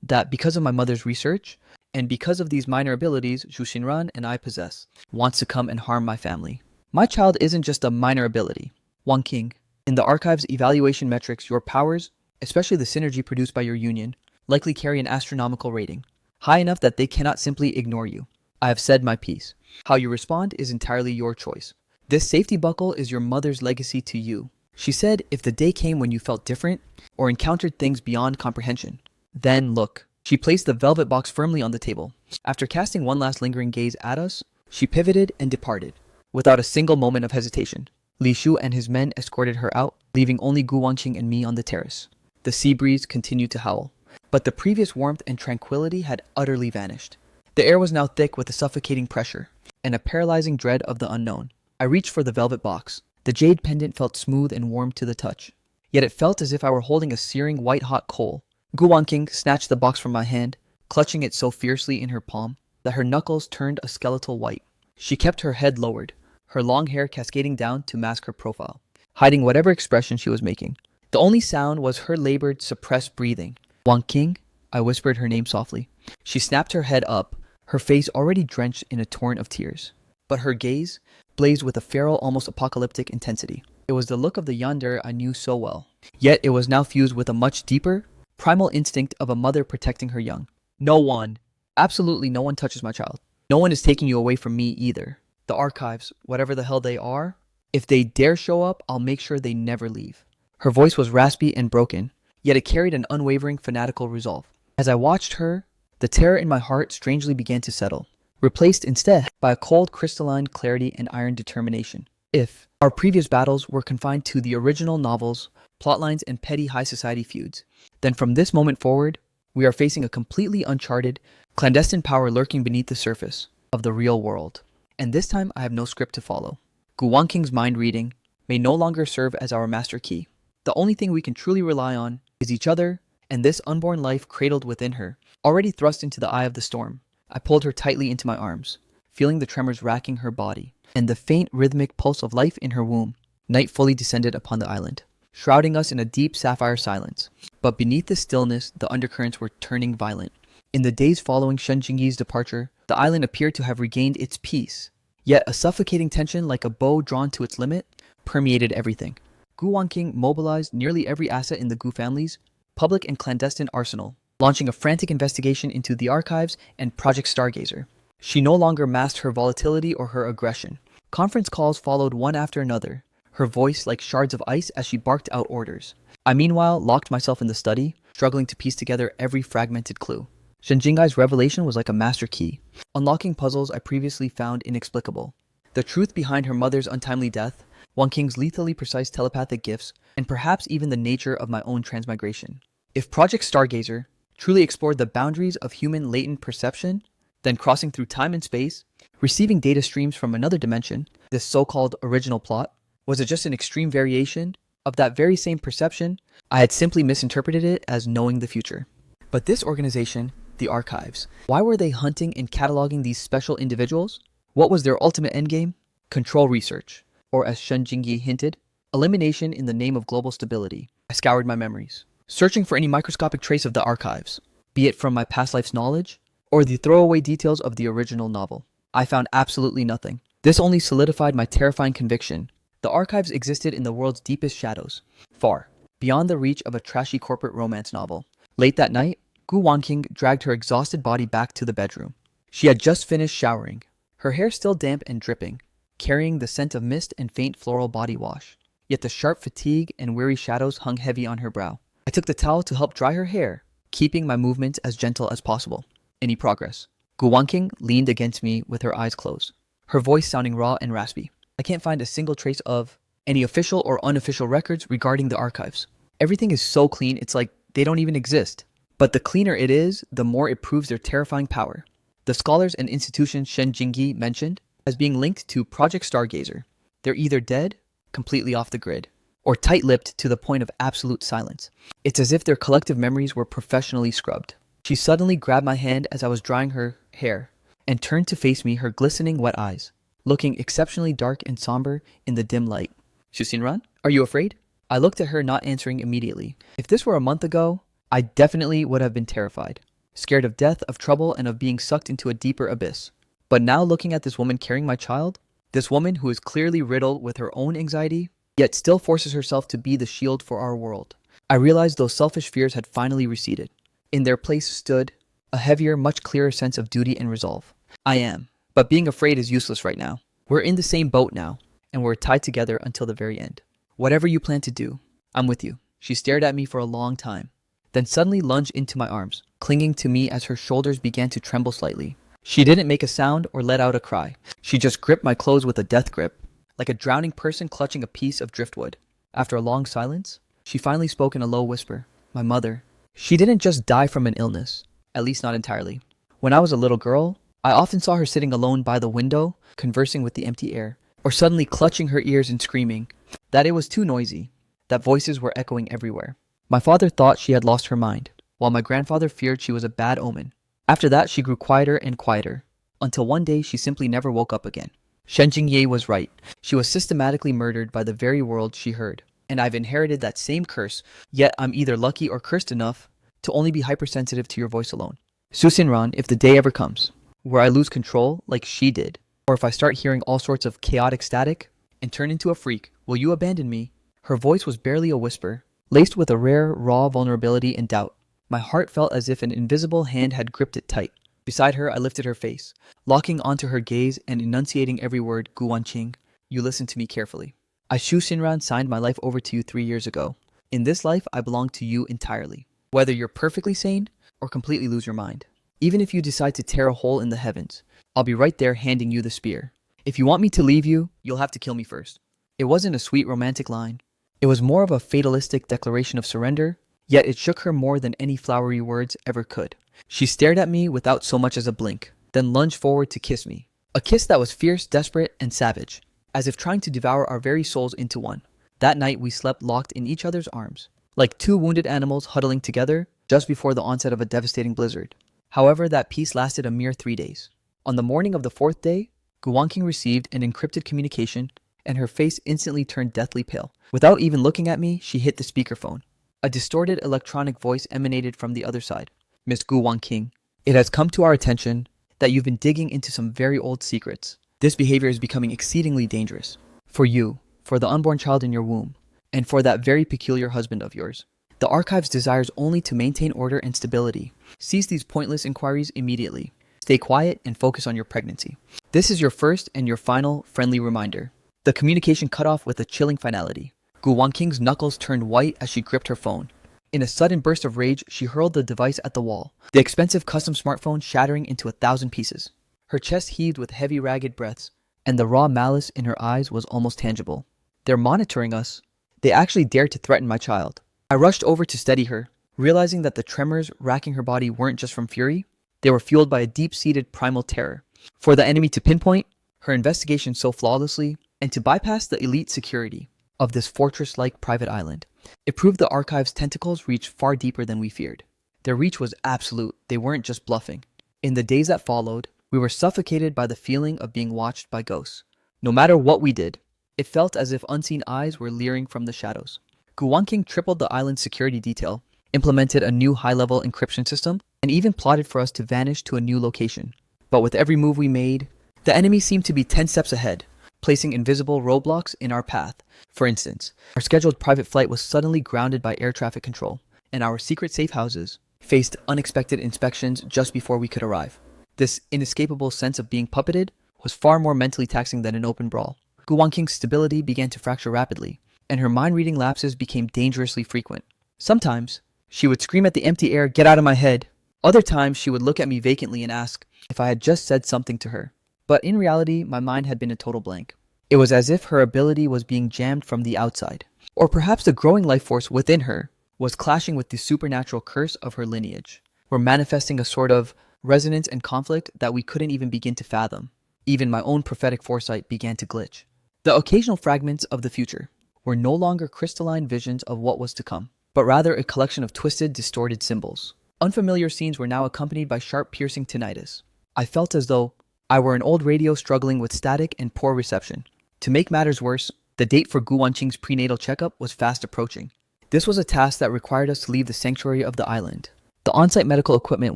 that, because of my mother's research, and because of these minor abilities Zhu Xinran and I possess, wants to come and harm my family? My child isn't just a minor ability. Wang King, in the archive's evaluation metrics, your powers, especially the synergy produced by your union, likely carry an astronomical rating, high enough that they cannot simply ignore you. I have said my piece. How you respond is entirely your choice. This safety buckle is your mother's legacy to you. She said if the day came when you felt different or encountered things beyond comprehension, then look. She placed the velvet box firmly on the table. After casting one last lingering gaze at us, she pivoted and departed, without a single moment of hesitation. Li Shu and his men escorted her out, leaving only Gu Wanqing and me on the terrace. The sea breeze continued to howl, but the previous warmth and tranquility had utterly vanished. The air was now thick with a suffocating pressure and a paralyzing dread of the unknown. I reached for the velvet box. The jade pendant felt smooth and warm to the touch, yet it felt as if I were holding a searing white-hot coal. Gu Wanqing snatched the box from my hand, clutching it so fiercely in her palm that her knuckles turned a skeletal white. She kept her head lowered, her long hair cascading down to mask her profile, hiding whatever expression she was making. The only sound was her labored, suppressed breathing. Wang King, I whispered her name softly. She snapped her head up, her face already drenched in a torrent of tears. But her gaze blazed with a feral, almost apocalyptic intensity. It was the look of the yandere I knew so well. Yet it was now fused with a much deeper, primal instinct of a mother protecting her young. No one, absolutely no one touches my child. No one is taking you away from me either. The archives, whatever the hell they are, if they dare show up, I'll make sure they never leave. Her voice was raspy and broken, yet it carried an unwavering, fanatical resolve. As I watched her, the terror in my heart strangely began to settle, replaced instead by a cold, crystalline clarity and iron determination. If our previous battles were confined to the original novels, plotlines, and petty high society feuds, then from this moment forward, we are facing a completely uncharted, clandestine power lurking beneath the surface of the real world. And this time I have no script to follow. Gu Wanqing's mind reading may no longer serve as our master key. The only thing we can truly rely on is each other and this unborn life cradled within her, already thrust into the eye of the storm. I pulled her tightly into my arms, feeling the tremors racking her body, and the faint rhythmic pulse of life in her womb. Night fully descended upon the island, shrouding us in a deep sapphire silence. But beneath the stillness, the undercurrents were turning violent. In the days following Shen Jingyi's departure, the island appeared to have regained its peace. Yet a suffocating tension, like a bow drawn to its limit, permeated everything. Gu Wanqing mobilized nearly every asset in the Gu family's public and clandestine arsenal, launching a frantic investigation into the archives and Project Stargazer. She no longer masked her volatility or her aggression. Conference calls followed one after another, her voice like shards of ice as she barked out orders. I meanwhile locked myself in the study, struggling to piece together every fragmented clue. Shen Jinggai's revelation was like a master key, unlocking puzzles I previously found inexplicable. The truth behind her mother's untimely death, Wang Qing's lethally precise telepathic gifts, and perhaps even the nature of my own transmigration. If Project Stargazer truly explored the boundaries of human latent perception, then crossing through time and space, receiving data streams from another dimension, this so-called original plot, was it just an extreme variation of that very same perception? I had simply misinterpreted it as knowing the future. But this organization, the archives, why were they hunting and cataloging these special individuals? What was their ultimate endgame? Control research, or as Shen Jingyi hinted, elimination in the name of global stability. I scoured my memories, searching for any microscopic trace of the archives, be it from my past life's knowledge or the throwaway details of the original novel. I found absolutely nothing. This only solidified my terrifying conviction. The archives existed in the world's deepest shadows, far beyond the reach of a trashy corporate romance novel. Late that night, Gu Wanqing dragged her exhausted body back to the bedroom. She had just finished showering, her hair still damp and dripping, carrying the scent of mist and faint floral body wash. yet the sharp fatigue and weary shadows hung heavy on her brow. I took the towel to help dry her hair, keeping my movements as gentle as possible. Any progress? Gu Wanqing leaned against me with her eyes closed, her voice sounding raw and raspy. I can't find a single trace of any official or unofficial records regarding the archives. Everything is so clean, it's like they don't even exist. But the cleaner it is, the more it proves their terrifying power. The scholars and institutions Shen Jingyi mentioned as being linked to Project Stargazer. They're either dead, completely off the grid, or tight-lipped to the point of absolute silence. It's as if their collective memories were professionally scrubbed. She suddenly grabbed my hand as I was drying her hair and turned to face me, her glistening wet eyes, looking exceptionally dark and somber in the dim light. Shusinran, are you afraid? I looked at her, not answering immediately. If this were a month ago, I definitely would have been terrified, scared of death, of trouble, and of being sucked into a deeper abyss. But now looking at this woman carrying my child, this woman who is clearly riddled with her own anxiety, yet still forces herself to be the shield for our world, I realized those selfish fears had finally receded. In their place stood a heavier, much clearer sense of duty and resolve. I am, but being afraid is useless right now. We're in the same boat now, and we're tied together until the very end. Whatever you plan to do, I'm with you. She stared at me for a long time, then suddenly lunged into my arms, clinging to me as her shoulders began to tremble slightly. She didn't make a sound or let out a cry. She just gripped my clothes with a death grip, like a drowning person clutching a piece of driftwood. After a long silence, she finally spoke in a low whisper. My mother. She didn't just die from an illness, at least not entirely. When I was a little girl, I often saw her sitting alone by the window, conversing with the empty air, or suddenly clutching her ears and screaming that it was too noisy, that voices were echoing everywhere. My father thought she had lost her mind, while my grandfather feared she was a bad omen. After that, she grew quieter and quieter, until one day she simply never woke up again. Shen Jingyi was right. She was systematically murdered by the very world she heard. And I've inherited that same curse, yet I'm either lucky or cursed enough to only be hypersensitive to your voice alone. Susinran, if the day ever comes, where I lose control like she did, or if I start hearing all sorts of chaotic static and turn into a freak, will you abandon me? Her voice was barely a whisper, laced with a rare, raw vulnerability and doubt. My heart felt as if an invisible hand had gripped it tight. Beside her, I lifted her face, locking onto her gaze and enunciating every word. Gu Wanqing, you listen to me carefully. I, Shu Xinran, signed my life over to you 3 years ago. In this life, I belong to you entirely, whether you're perfectly sane or completely lose your mind. Even if you decide to tear a hole in the heavens, I'll be right there handing you the spear. If you want me to leave you, you'll have to kill me first. It wasn't a sweet romantic line. It was more of a fatalistic declaration of surrender, yet it shook her more than any flowery words ever could. She stared at me without so much as a blink, then lunged forward to kiss me. A kiss that was fierce, desperate, and savage, as if trying to devour our very souls into one. That night we slept locked in each other's arms, like two wounded animals huddling together just before the onset of a devastating blizzard. However, that peace lasted a mere 3 days. On the morning of the 4th day, Gu Wanqing received an encrypted communication, and her face instantly turned deathly pale. Without even looking at me, she hit the speakerphone. A distorted electronic voice emanated from the other side. Miss Gu Wanqing, it has come to our attention that you've been digging into some very old secrets. This behavior is becoming exceedingly dangerous. For you, for the unborn child in your womb, and for that very peculiar husband of yours. The archives desires only to maintain order and stability. Cease these pointless inquiries immediately. Stay quiet and focus on your pregnancy. This is your first and your final friendly reminder. The communication cut off with a chilling finality. Gu Wanqing's knuckles turned white as she gripped her phone. In a sudden burst of rage, she hurled the device at the wall, the expensive custom smartphone shattering into 1,000 pieces. Her chest heaved with heavy, ragged breaths, and the raw malice in her eyes was almost tangible. They're monitoring us. They actually dared to threaten my child. I rushed over to steady her, realizing that the tremors racking her body weren't just from fury. They were fueled by a deep-seated primal terror. For the enemy to pinpoint her investigation so flawlessly, and to bypass the elite security of this fortress-like private island, it proved the archive's tentacles reached far deeper than we feared. Their reach was absolute. They weren't just bluffing. In the days that followed, we were suffocated by the feeling of being watched by ghosts. No matter what we did, it felt as if unseen eyes were leering from the shadows. Gu Wanqing tripled the island's security detail, implemented a new high-level encryption system, and even plotted for us to vanish to a new location. But with every move we made, the enemy seemed to be 10 steps ahead, placing invisible roadblocks in our path. For instance, our scheduled private flight was suddenly grounded by air traffic control, and our secret safe houses faced unexpected inspections just before we could arrive. This inescapable sense of being puppeted was far more mentally taxing than an open brawl. Gu Wanqing's stability began to fracture rapidly. and her mind-reading lapses became dangerously frequent. Sometimes, she would scream at the empty air, "Get out of my head!" Other times, she would look at me vacantly and ask if I had just said something to her. But in reality, my mind had been a total blank. It was as if her ability was being jammed from the outside. Or perhaps the growing life force within her was clashing with the supernatural curse of her lineage, were manifesting a sort of resonance and conflict that we couldn't even begin to fathom. Even my own prophetic foresight began to glitch. The occasional fragments of the future were no longer crystalline visions of what was to come, but rather a collection of twisted, distorted symbols. Unfamiliar scenes were now accompanied by sharp, piercing tinnitus. I felt as though I were an old radio struggling with static and poor reception. To make matters worse, the date for Gu Wanqing's prenatal checkup was fast approaching. This was a task that required us to leave the sanctuary of the island. The on-site medical equipment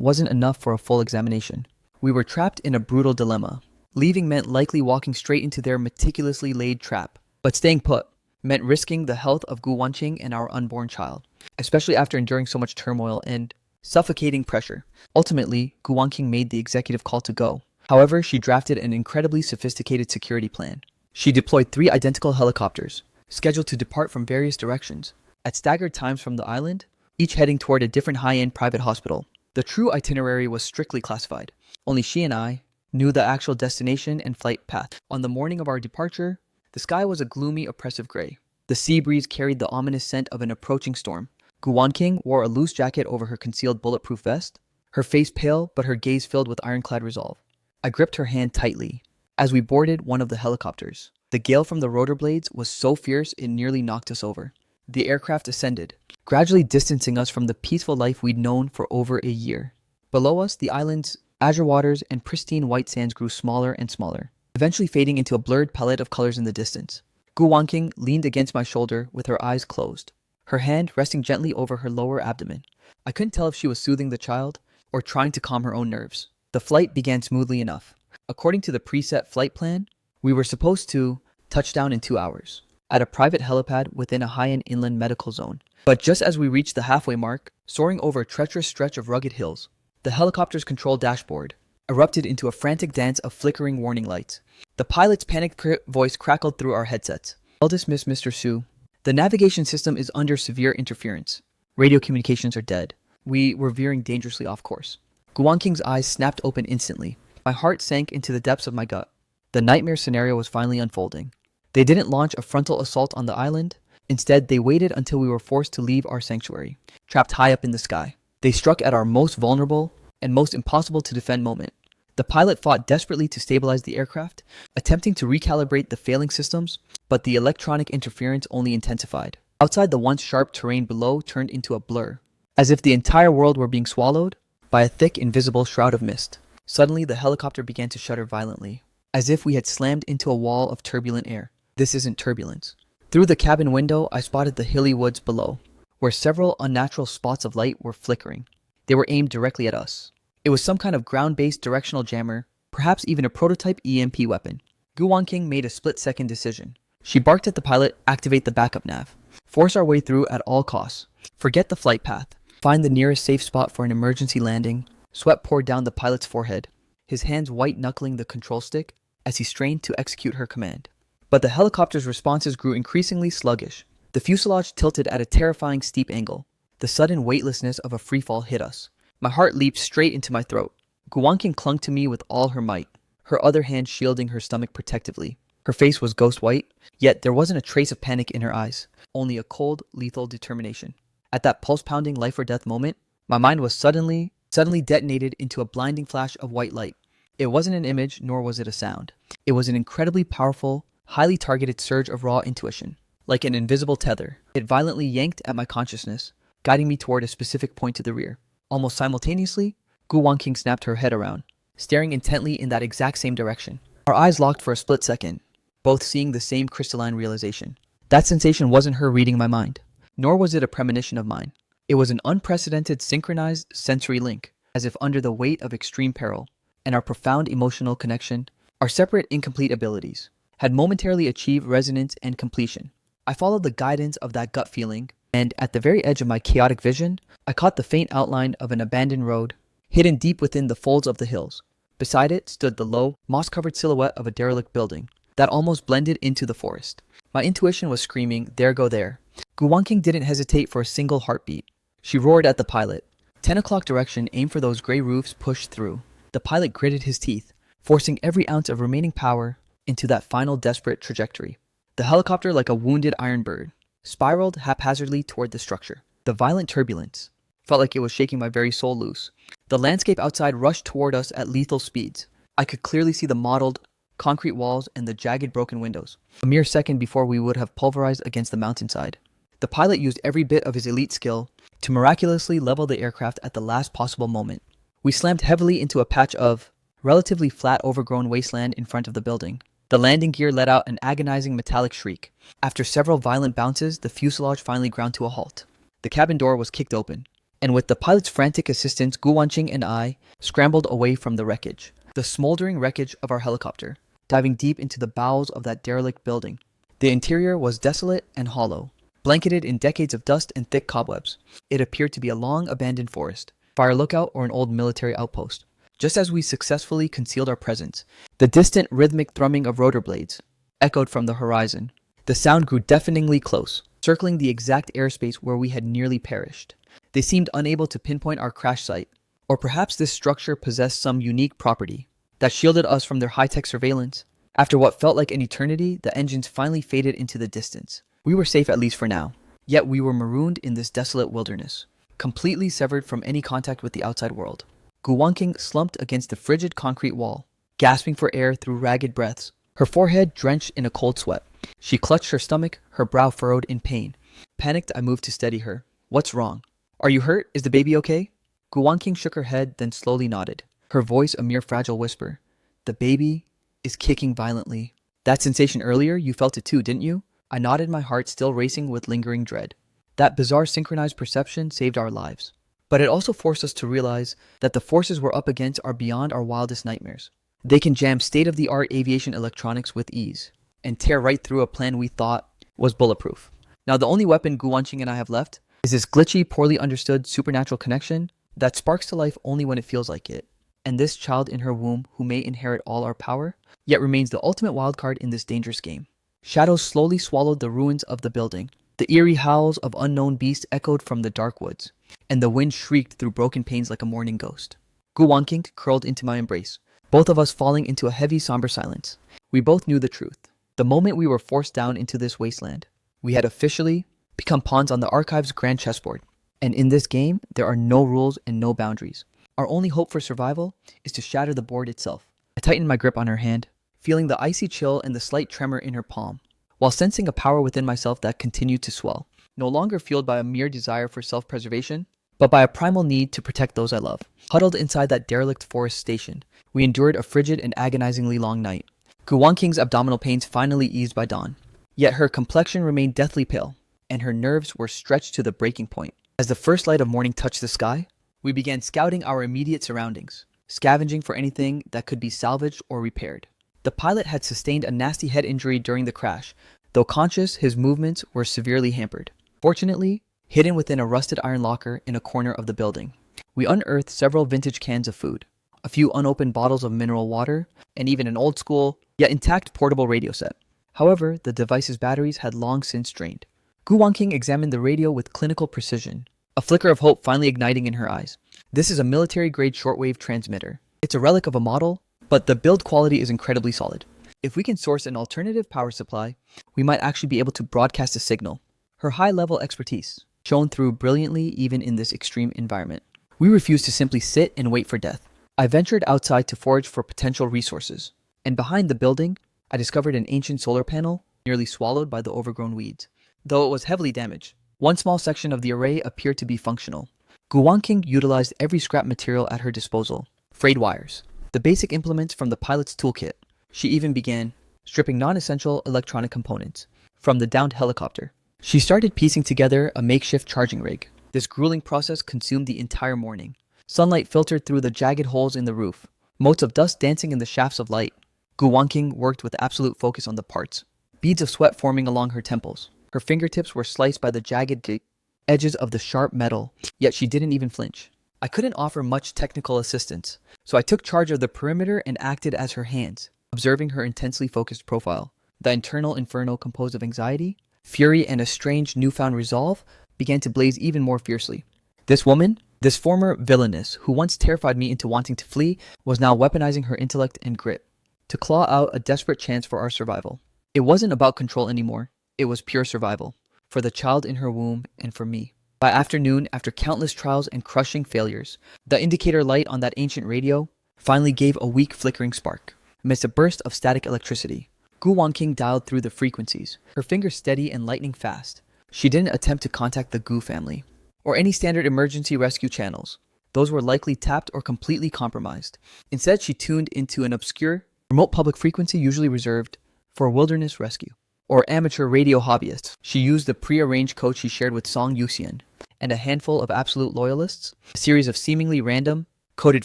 wasn't enough for a full examination. We were trapped in a brutal dilemma. Leaving meant likely walking straight into their meticulously laid trap. But staying put meant risking the health of Gu Wanqing and our unborn child, especially after enduring so much turmoil and suffocating pressure. Ultimately, Gu Wanqing made the executive call to go. However, she drafted an incredibly sophisticated security plan. She deployed 3 identical helicopters, scheduled to depart from various directions, at staggered times from the island, each heading toward a different high-end private hospital. The true itinerary was strictly classified. Only she and I knew the actual destination and flight path. On the morning of our departure, the sky was a gloomy, oppressive gray. The sea breeze carried the ominous scent of an approaching storm. Gu Wanqing wore a loose jacket over her concealed bulletproof vest, her face pale but her gaze filled with ironclad resolve. I gripped her hand tightly. As we boarded one of the helicopters, the gale from the rotor blades was so fierce it nearly knocked us over. The aircraft ascended, gradually distancing us from the peaceful life we'd known for over a year. Below us, the island's azure waters and pristine white sands grew smaller and smaller, eventually fading into a blurred palette of colors in the distance. Gu Wanqing leaned against my shoulder with her eyes closed, her hand resting gently over her lower abdomen. I couldn't tell if she was soothing the child or trying to calm her own nerves. The flight began smoothly enough. According to the preset flight plan, we were supposed to touch down in 2 hours at a private helipad within a high-end inland medical zone. But just as we reached the halfway mark, soaring over a treacherous stretch of rugged hills, the helicopter's control dashboard erupted into a frantic dance of flickering warning lights. The pilot's panicked voice crackled through our headsets. "Eldest Miss Mr. Su, the navigation system is under severe interference. Radio communications are dead. We were veering dangerously off course." Gu Wanqing's eyes snapped open instantly. My heart sank into the depths of my gut. The nightmare scenario was finally unfolding. They didn't launch a frontal assault on the island. Instead, they waited until we were forced to leave our sanctuary, trapped high up in the sky. They struck at our most vulnerable and most impossible to defend moment. The pilot fought desperately to stabilize the aircraft, attempting to recalibrate the failing systems, but the electronic interference only intensified. Outside, the once sharp terrain below turned into a blur, as if the entire world were being swallowed by a thick, invisible shroud of mist. Suddenly, the helicopter began to shudder violently, as if we had slammed into a wall of turbulent air. This isn't turbulence. Through the cabin window, I spotted the hilly woods below, where several unnatural spots of light were flickering. They were aimed directly at us. It was some kind of ground-based directional jammer, perhaps even a prototype EMP weapon. Gu Wanqing made a split-second decision. She barked at the pilot, "Activate the backup nav. Force our way through at all costs. Forget the flight path. Find the nearest safe spot for an emergency landing." Sweat poured down the pilot's forehead, his hands white-knuckling the control stick as he strained to execute her command. But the helicopter's responses grew increasingly sluggish. The fuselage tilted at a terrifying steep angle. The sudden weightlessness of a freefall hit us. My heart leaped straight into my throat. Gu Wanqing clung to me with all her might, her other hand shielding her stomach protectively. Her face was ghost white, yet there wasn't a trace of panic in her eyes, only a cold, lethal determination. At that pulse-pounding life-or-death moment, my mind was suddenly detonated into a blinding flash of white light. It wasn't an image, nor was it a sound. It was an incredibly powerful, highly targeted surge of raw intuition. Like an invisible tether, it violently yanked at my consciousness, guiding me toward a specific point to the rear. Almost simultaneously, Gu Wanqing snapped her head around, staring intently in that exact same direction. Our eyes locked for a split second, both seeing the same crystalline realization. That sensation wasn't her reading my mind, nor was it a premonition of mine. It was an unprecedented synchronized sensory link, as if under the weight of extreme peril, and our profound emotional connection, our separate incomplete abilities, had momentarily achieved resonance and completion. I followed the guidance of that gut feeling, and at the very edge of my chaotic vision, I caught the faint outline of an abandoned road, hidden deep within the folds of the hills. Beside it stood the low, moss-covered silhouette of a derelict building that almost blended into the forest. My intuition was screaming, there go there. Gu Wanqing didn't hesitate for a single heartbeat. She roared at the pilot. 10 o'clock direction, aim for those gray roofs, push through. The pilot gritted his teeth, forcing every ounce of remaining power into that final desperate trajectory. The helicopter, like a wounded iron bird, spiraled haphazardly toward the structure. The violent turbulence felt like it was shaking my very soul loose. The landscape outside rushed toward us at lethal speeds. I could clearly see the mottled concrete walls and the jagged broken windows. A mere second before we would have pulverized against the mountainside. The pilot used every bit of his elite skill to miraculously level the aircraft at the last possible moment. We slammed heavily into a patch of relatively flat overgrown wasteland in front of the building. The landing gear let out an agonizing metallic shriek. After several violent bounces, the fuselage finally ground to a halt. The cabin door was kicked open, and with the pilot's frantic assistance, Gu Wanqing and I scrambled away from the wreckage. The smoldering wreckage of our helicopter, diving deep into the bowels of that derelict building. The interior was desolate and hollow, blanketed in decades of dust and thick cobwebs. It appeared to be a long abandoned forest, fire lookout, or an old military outpost. Just as we successfully concealed our presence, the distant rhythmic thrumming of rotor blades echoed from the horizon. The sound grew deafeningly close, circling the exact airspace where we had nearly perished. They seemed unable to pinpoint our crash site, or perhaps this structure possessed some unique property that shielded us from their high-tech surveillance. After what felt like an eternity, the engines finally faded into the distance. We were safe, at least for now, yet we were marooned in this desolate wilderness, completely severed from any contact with the outside world. Gu Wanqing slumped against the frigid concrete wall, gasping for air through ragged breaths, her forehead drenched in a cold sweat. She clutched her stomach, her brow furrowed in pain. Panicked, I moved to steady her. What's wrong? Are you hurt? Is the baby okay? Gu Wanqing shook her head, then slowly nodded, her voice a mere fragile whisper. The baby is kicking violently. That sensation earlier, you felt it too, didn't you? I nodded, my heart still racing with lingering dread. That bizarre synchronized perception saved our lives. But it also forced us to realize that the forces we're up against are beyond our wildest nightmares. They can jam state-of-the-art aviation electronics with ease, and tear right through a plan we thought was bulletproof. Now the only weapon Gu Wanqing and I have left is this glitchy, poorly understood supernatural connection that sparks to life only when it feels like it. And this child in her womb who may inherit all our power, yet remains the ultimate wildcard in this dangerous game. Shadows slowly swallowed the ruins of the building. The eerie howls of unknown beasts echoed from the dark woods, and the wind shrieked through broken panes like a mourning ghost. Gu Wanqing curled into my embrace, both of us falling into a heavy, somber silence. We both knew the truth. The moment we were forced down into this wasteland, we had officially become pawns on the archive's grand chessboard. And in this game, there are no rules and no boundaries. Our only hope for survival is to shatter the board itself. I tightened my grip on her hand, feeling the icy chill and the slight tremor in her palm, while sensing a power within myself that continued to swell, no longer fueled by a mere desire for self-preservation, but by a primal need to protect those I love. Huddled inside that derelict forest station, we endured a frigid and agonizingly long night. Gu Wanqing's abdominal pains finally eased by dawn, yet her complexion remained deathly pale, and her nerves were stretched to the breaking point. As the first light of morning touched the sky, we began scouting our immediate surroundings, scavenging for anything that could be salvaged or repaired. The pilot had sustained a nasty head injury during the crash. Though conscious, his movements were severely hampered. Fortunately, hidden within a rusted iron locker in a corner of the building, we unearthed several vintage cans of food, a few unopened bottles of mineral water, and even an old-school, yet intact portable radio set. However, the device's batteries had long since drained. Gu Wanqing examined the radio with clinical precision, a flicker of hope finally igniting in her eyes. This is a military-grade shortwave transmitter. It's a relic of a model, but the build quality is incredibly solid. If we can source an alternative power supply, we might actually be able to broadcast a signal. Her high-level expertise shone through brilliantly even in this extreme environment. We refused to simply sit and wait for death. I ventured outside to forage for potential resources, and behind the building, I discovered an ancient solar panel nearly swallowed by the overgrown weeds. Though it was heavily damaged, one small section of the array appeared to be functional. Gu Wanqing utilized every scrap material at her disposal. Frayed wires, the basic implements from the pilot's toolkit. She even began stripping non-essential electronic components from the downed helicopter. She started piecing together a makeshift charging rig. This grueling process consumed the entire morning. Sunlight filtered through the jagged holes in the roof, motes of dust dancing in the shafts of light. Gu Wanqing worked with absolute focus on the parts, beads of sweat forming along her temples. Her fingertips were sliced by the jagged edges of the sharp metal, yet she didn't even flinch. I couldn't offer much technical assistance, so I took charge of the perimeter and acted as her hands, observing her intensely focused profile. The internal inferno composed of anxiety, fury, and a strange newfound resolve began to blaze even more fiercely. This woman, this former villainess who once terrified me into wanting to flee, was now weaponizing her intellect and grit to claw out a desperate chance for our survival. It wasn't about control anymore. It was pure survival. For the child in her womb and for me. By afternoon, after countless trials and crushing failures, the indicator light on that ancient radio finally gave a weak flickering spark. Amidst a burst of static electricity, Gu Wanqing dialed through the frequencies, her fingers steady and lightning fast. She didn't attempt to contact the Gu family, or any standard emergency rescue channels. Those were likely tapped or completely compromised. Instead, she tuned into an obscure, remote public frequency usually reserved for wilderness rescue, or amateur radio hobbyists. She used the pre-arranged code she shared with Song Yuxian and a handful of absolute loyalists, a series of seemingly random, coded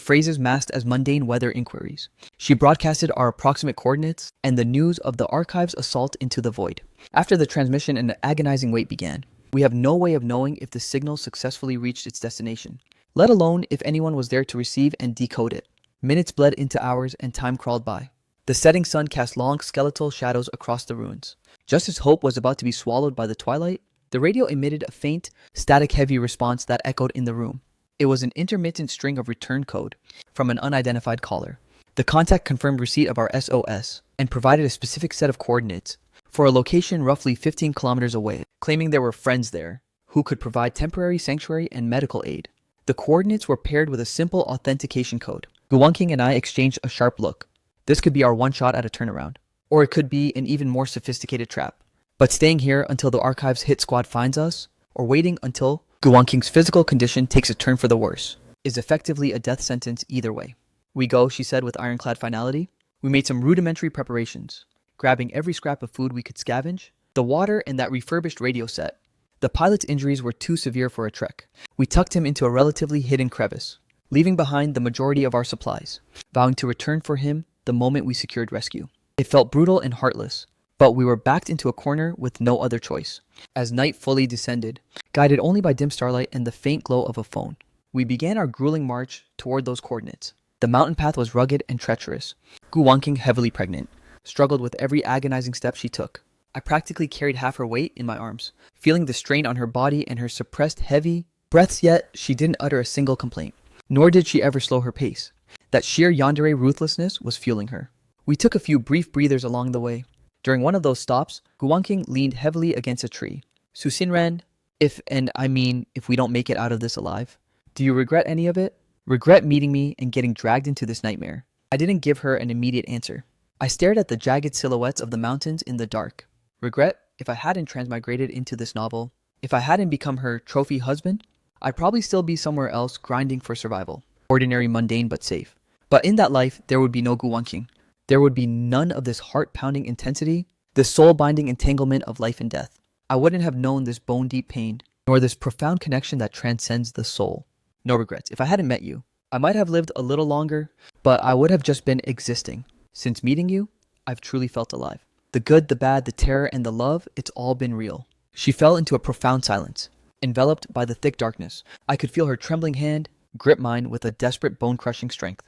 phrases masked as mundane weather inquiries. She broadcasted our approximate coordinates and the news of the archive's assault into the void. After the transmission, an agonizing wait began. We have no way of knowing if the signal successfully reached its destination, let alone if anyone was there to receive and decode it. Minutes bled into hours and time crawled by. The setting sun cast long skeletal shadows across the ruins. Just as hope was about to be swallowed by the twilight, the radio emitted a faint, static-heavy response that echoed in the room. It was an intermittent string of return code from an unidentified caller. The contact confirmed receipt of our SOS and provided a specific set of coordinates for a location roughly 15 kilometers away, claiming there were friends there who could provide temporary sanctuary and medical aid. The coordinates were paired with a simple authentication code. Gu Wanqing and I exchanged a sharp look. This could be our one shot at a turnaround, or it could be an even more sophisticated trap. But staying here until the archive's hit squad finds us, or waiting until Gu Wanqing's physical condition takes a turn for the worse, is effectively a death sentence either way. We go, she said with ironclad finality. We made some rudimentary preparations, grabbing every scrap of food we could scavenge, the water and that refurbished radio set. The pilot's injuries were too severe for a trek. We tucked him into a relatively hidden crevice, leaving behind the majority of our supplies, vowing to return for him the moment we secured rescue. It felt brutal and heartless, but we were backed into a corner with no other choice. As night fully descended, guided only by dim starlight and the faint glow of a phone, we began our grueling march toward those coordinates. The mountain path was rugged and treacherous. Gu Wanqing, heavily pregnant, struggled with every agonizing step she took. I practically carried half her weight in my arms, feeling the strain on her body and her suppressed, heavy breaths, yet she didn't utter a single complaint. Nor did she ever slow her pace. That sheer yandere ruthlessness was fueling her. We took a few brief breathers along the way. During one of those stops, Gu Wanqing leaned heavily against a tree. Su Xinran, if we don't make it out of this alive, do you regret any of it? Regret meeting me and getting dragged into this nightmare? I didn't give her an immediate answer. I stared at the jagged silhouettes of the mountains in the dark. Regret? If I hadn't transmigrated into this novel, if I hadn't become her trophy husband, I'd probably still be somewhere else grinding for survival. Ordinary, mundane, but safe. But in that life, there would be no Gu Wanqing. There would be none of this heart-pounding intensity, this soul-binding entanglement of life and death. I wouldn't have known this bone-deep pain, nor this profound connection that transcends the soul. No regrets. If I hadn't met you, I might have lived a little longer, but I would have just been existing. Since meeting you, I've truly felt alive. The good, the bad, the terror, and the love, it's all been real. She fell into a profound silence, enveloped by the thick darkness. I could feel her trembling hand grip mine with a desperate bone-crushing strength.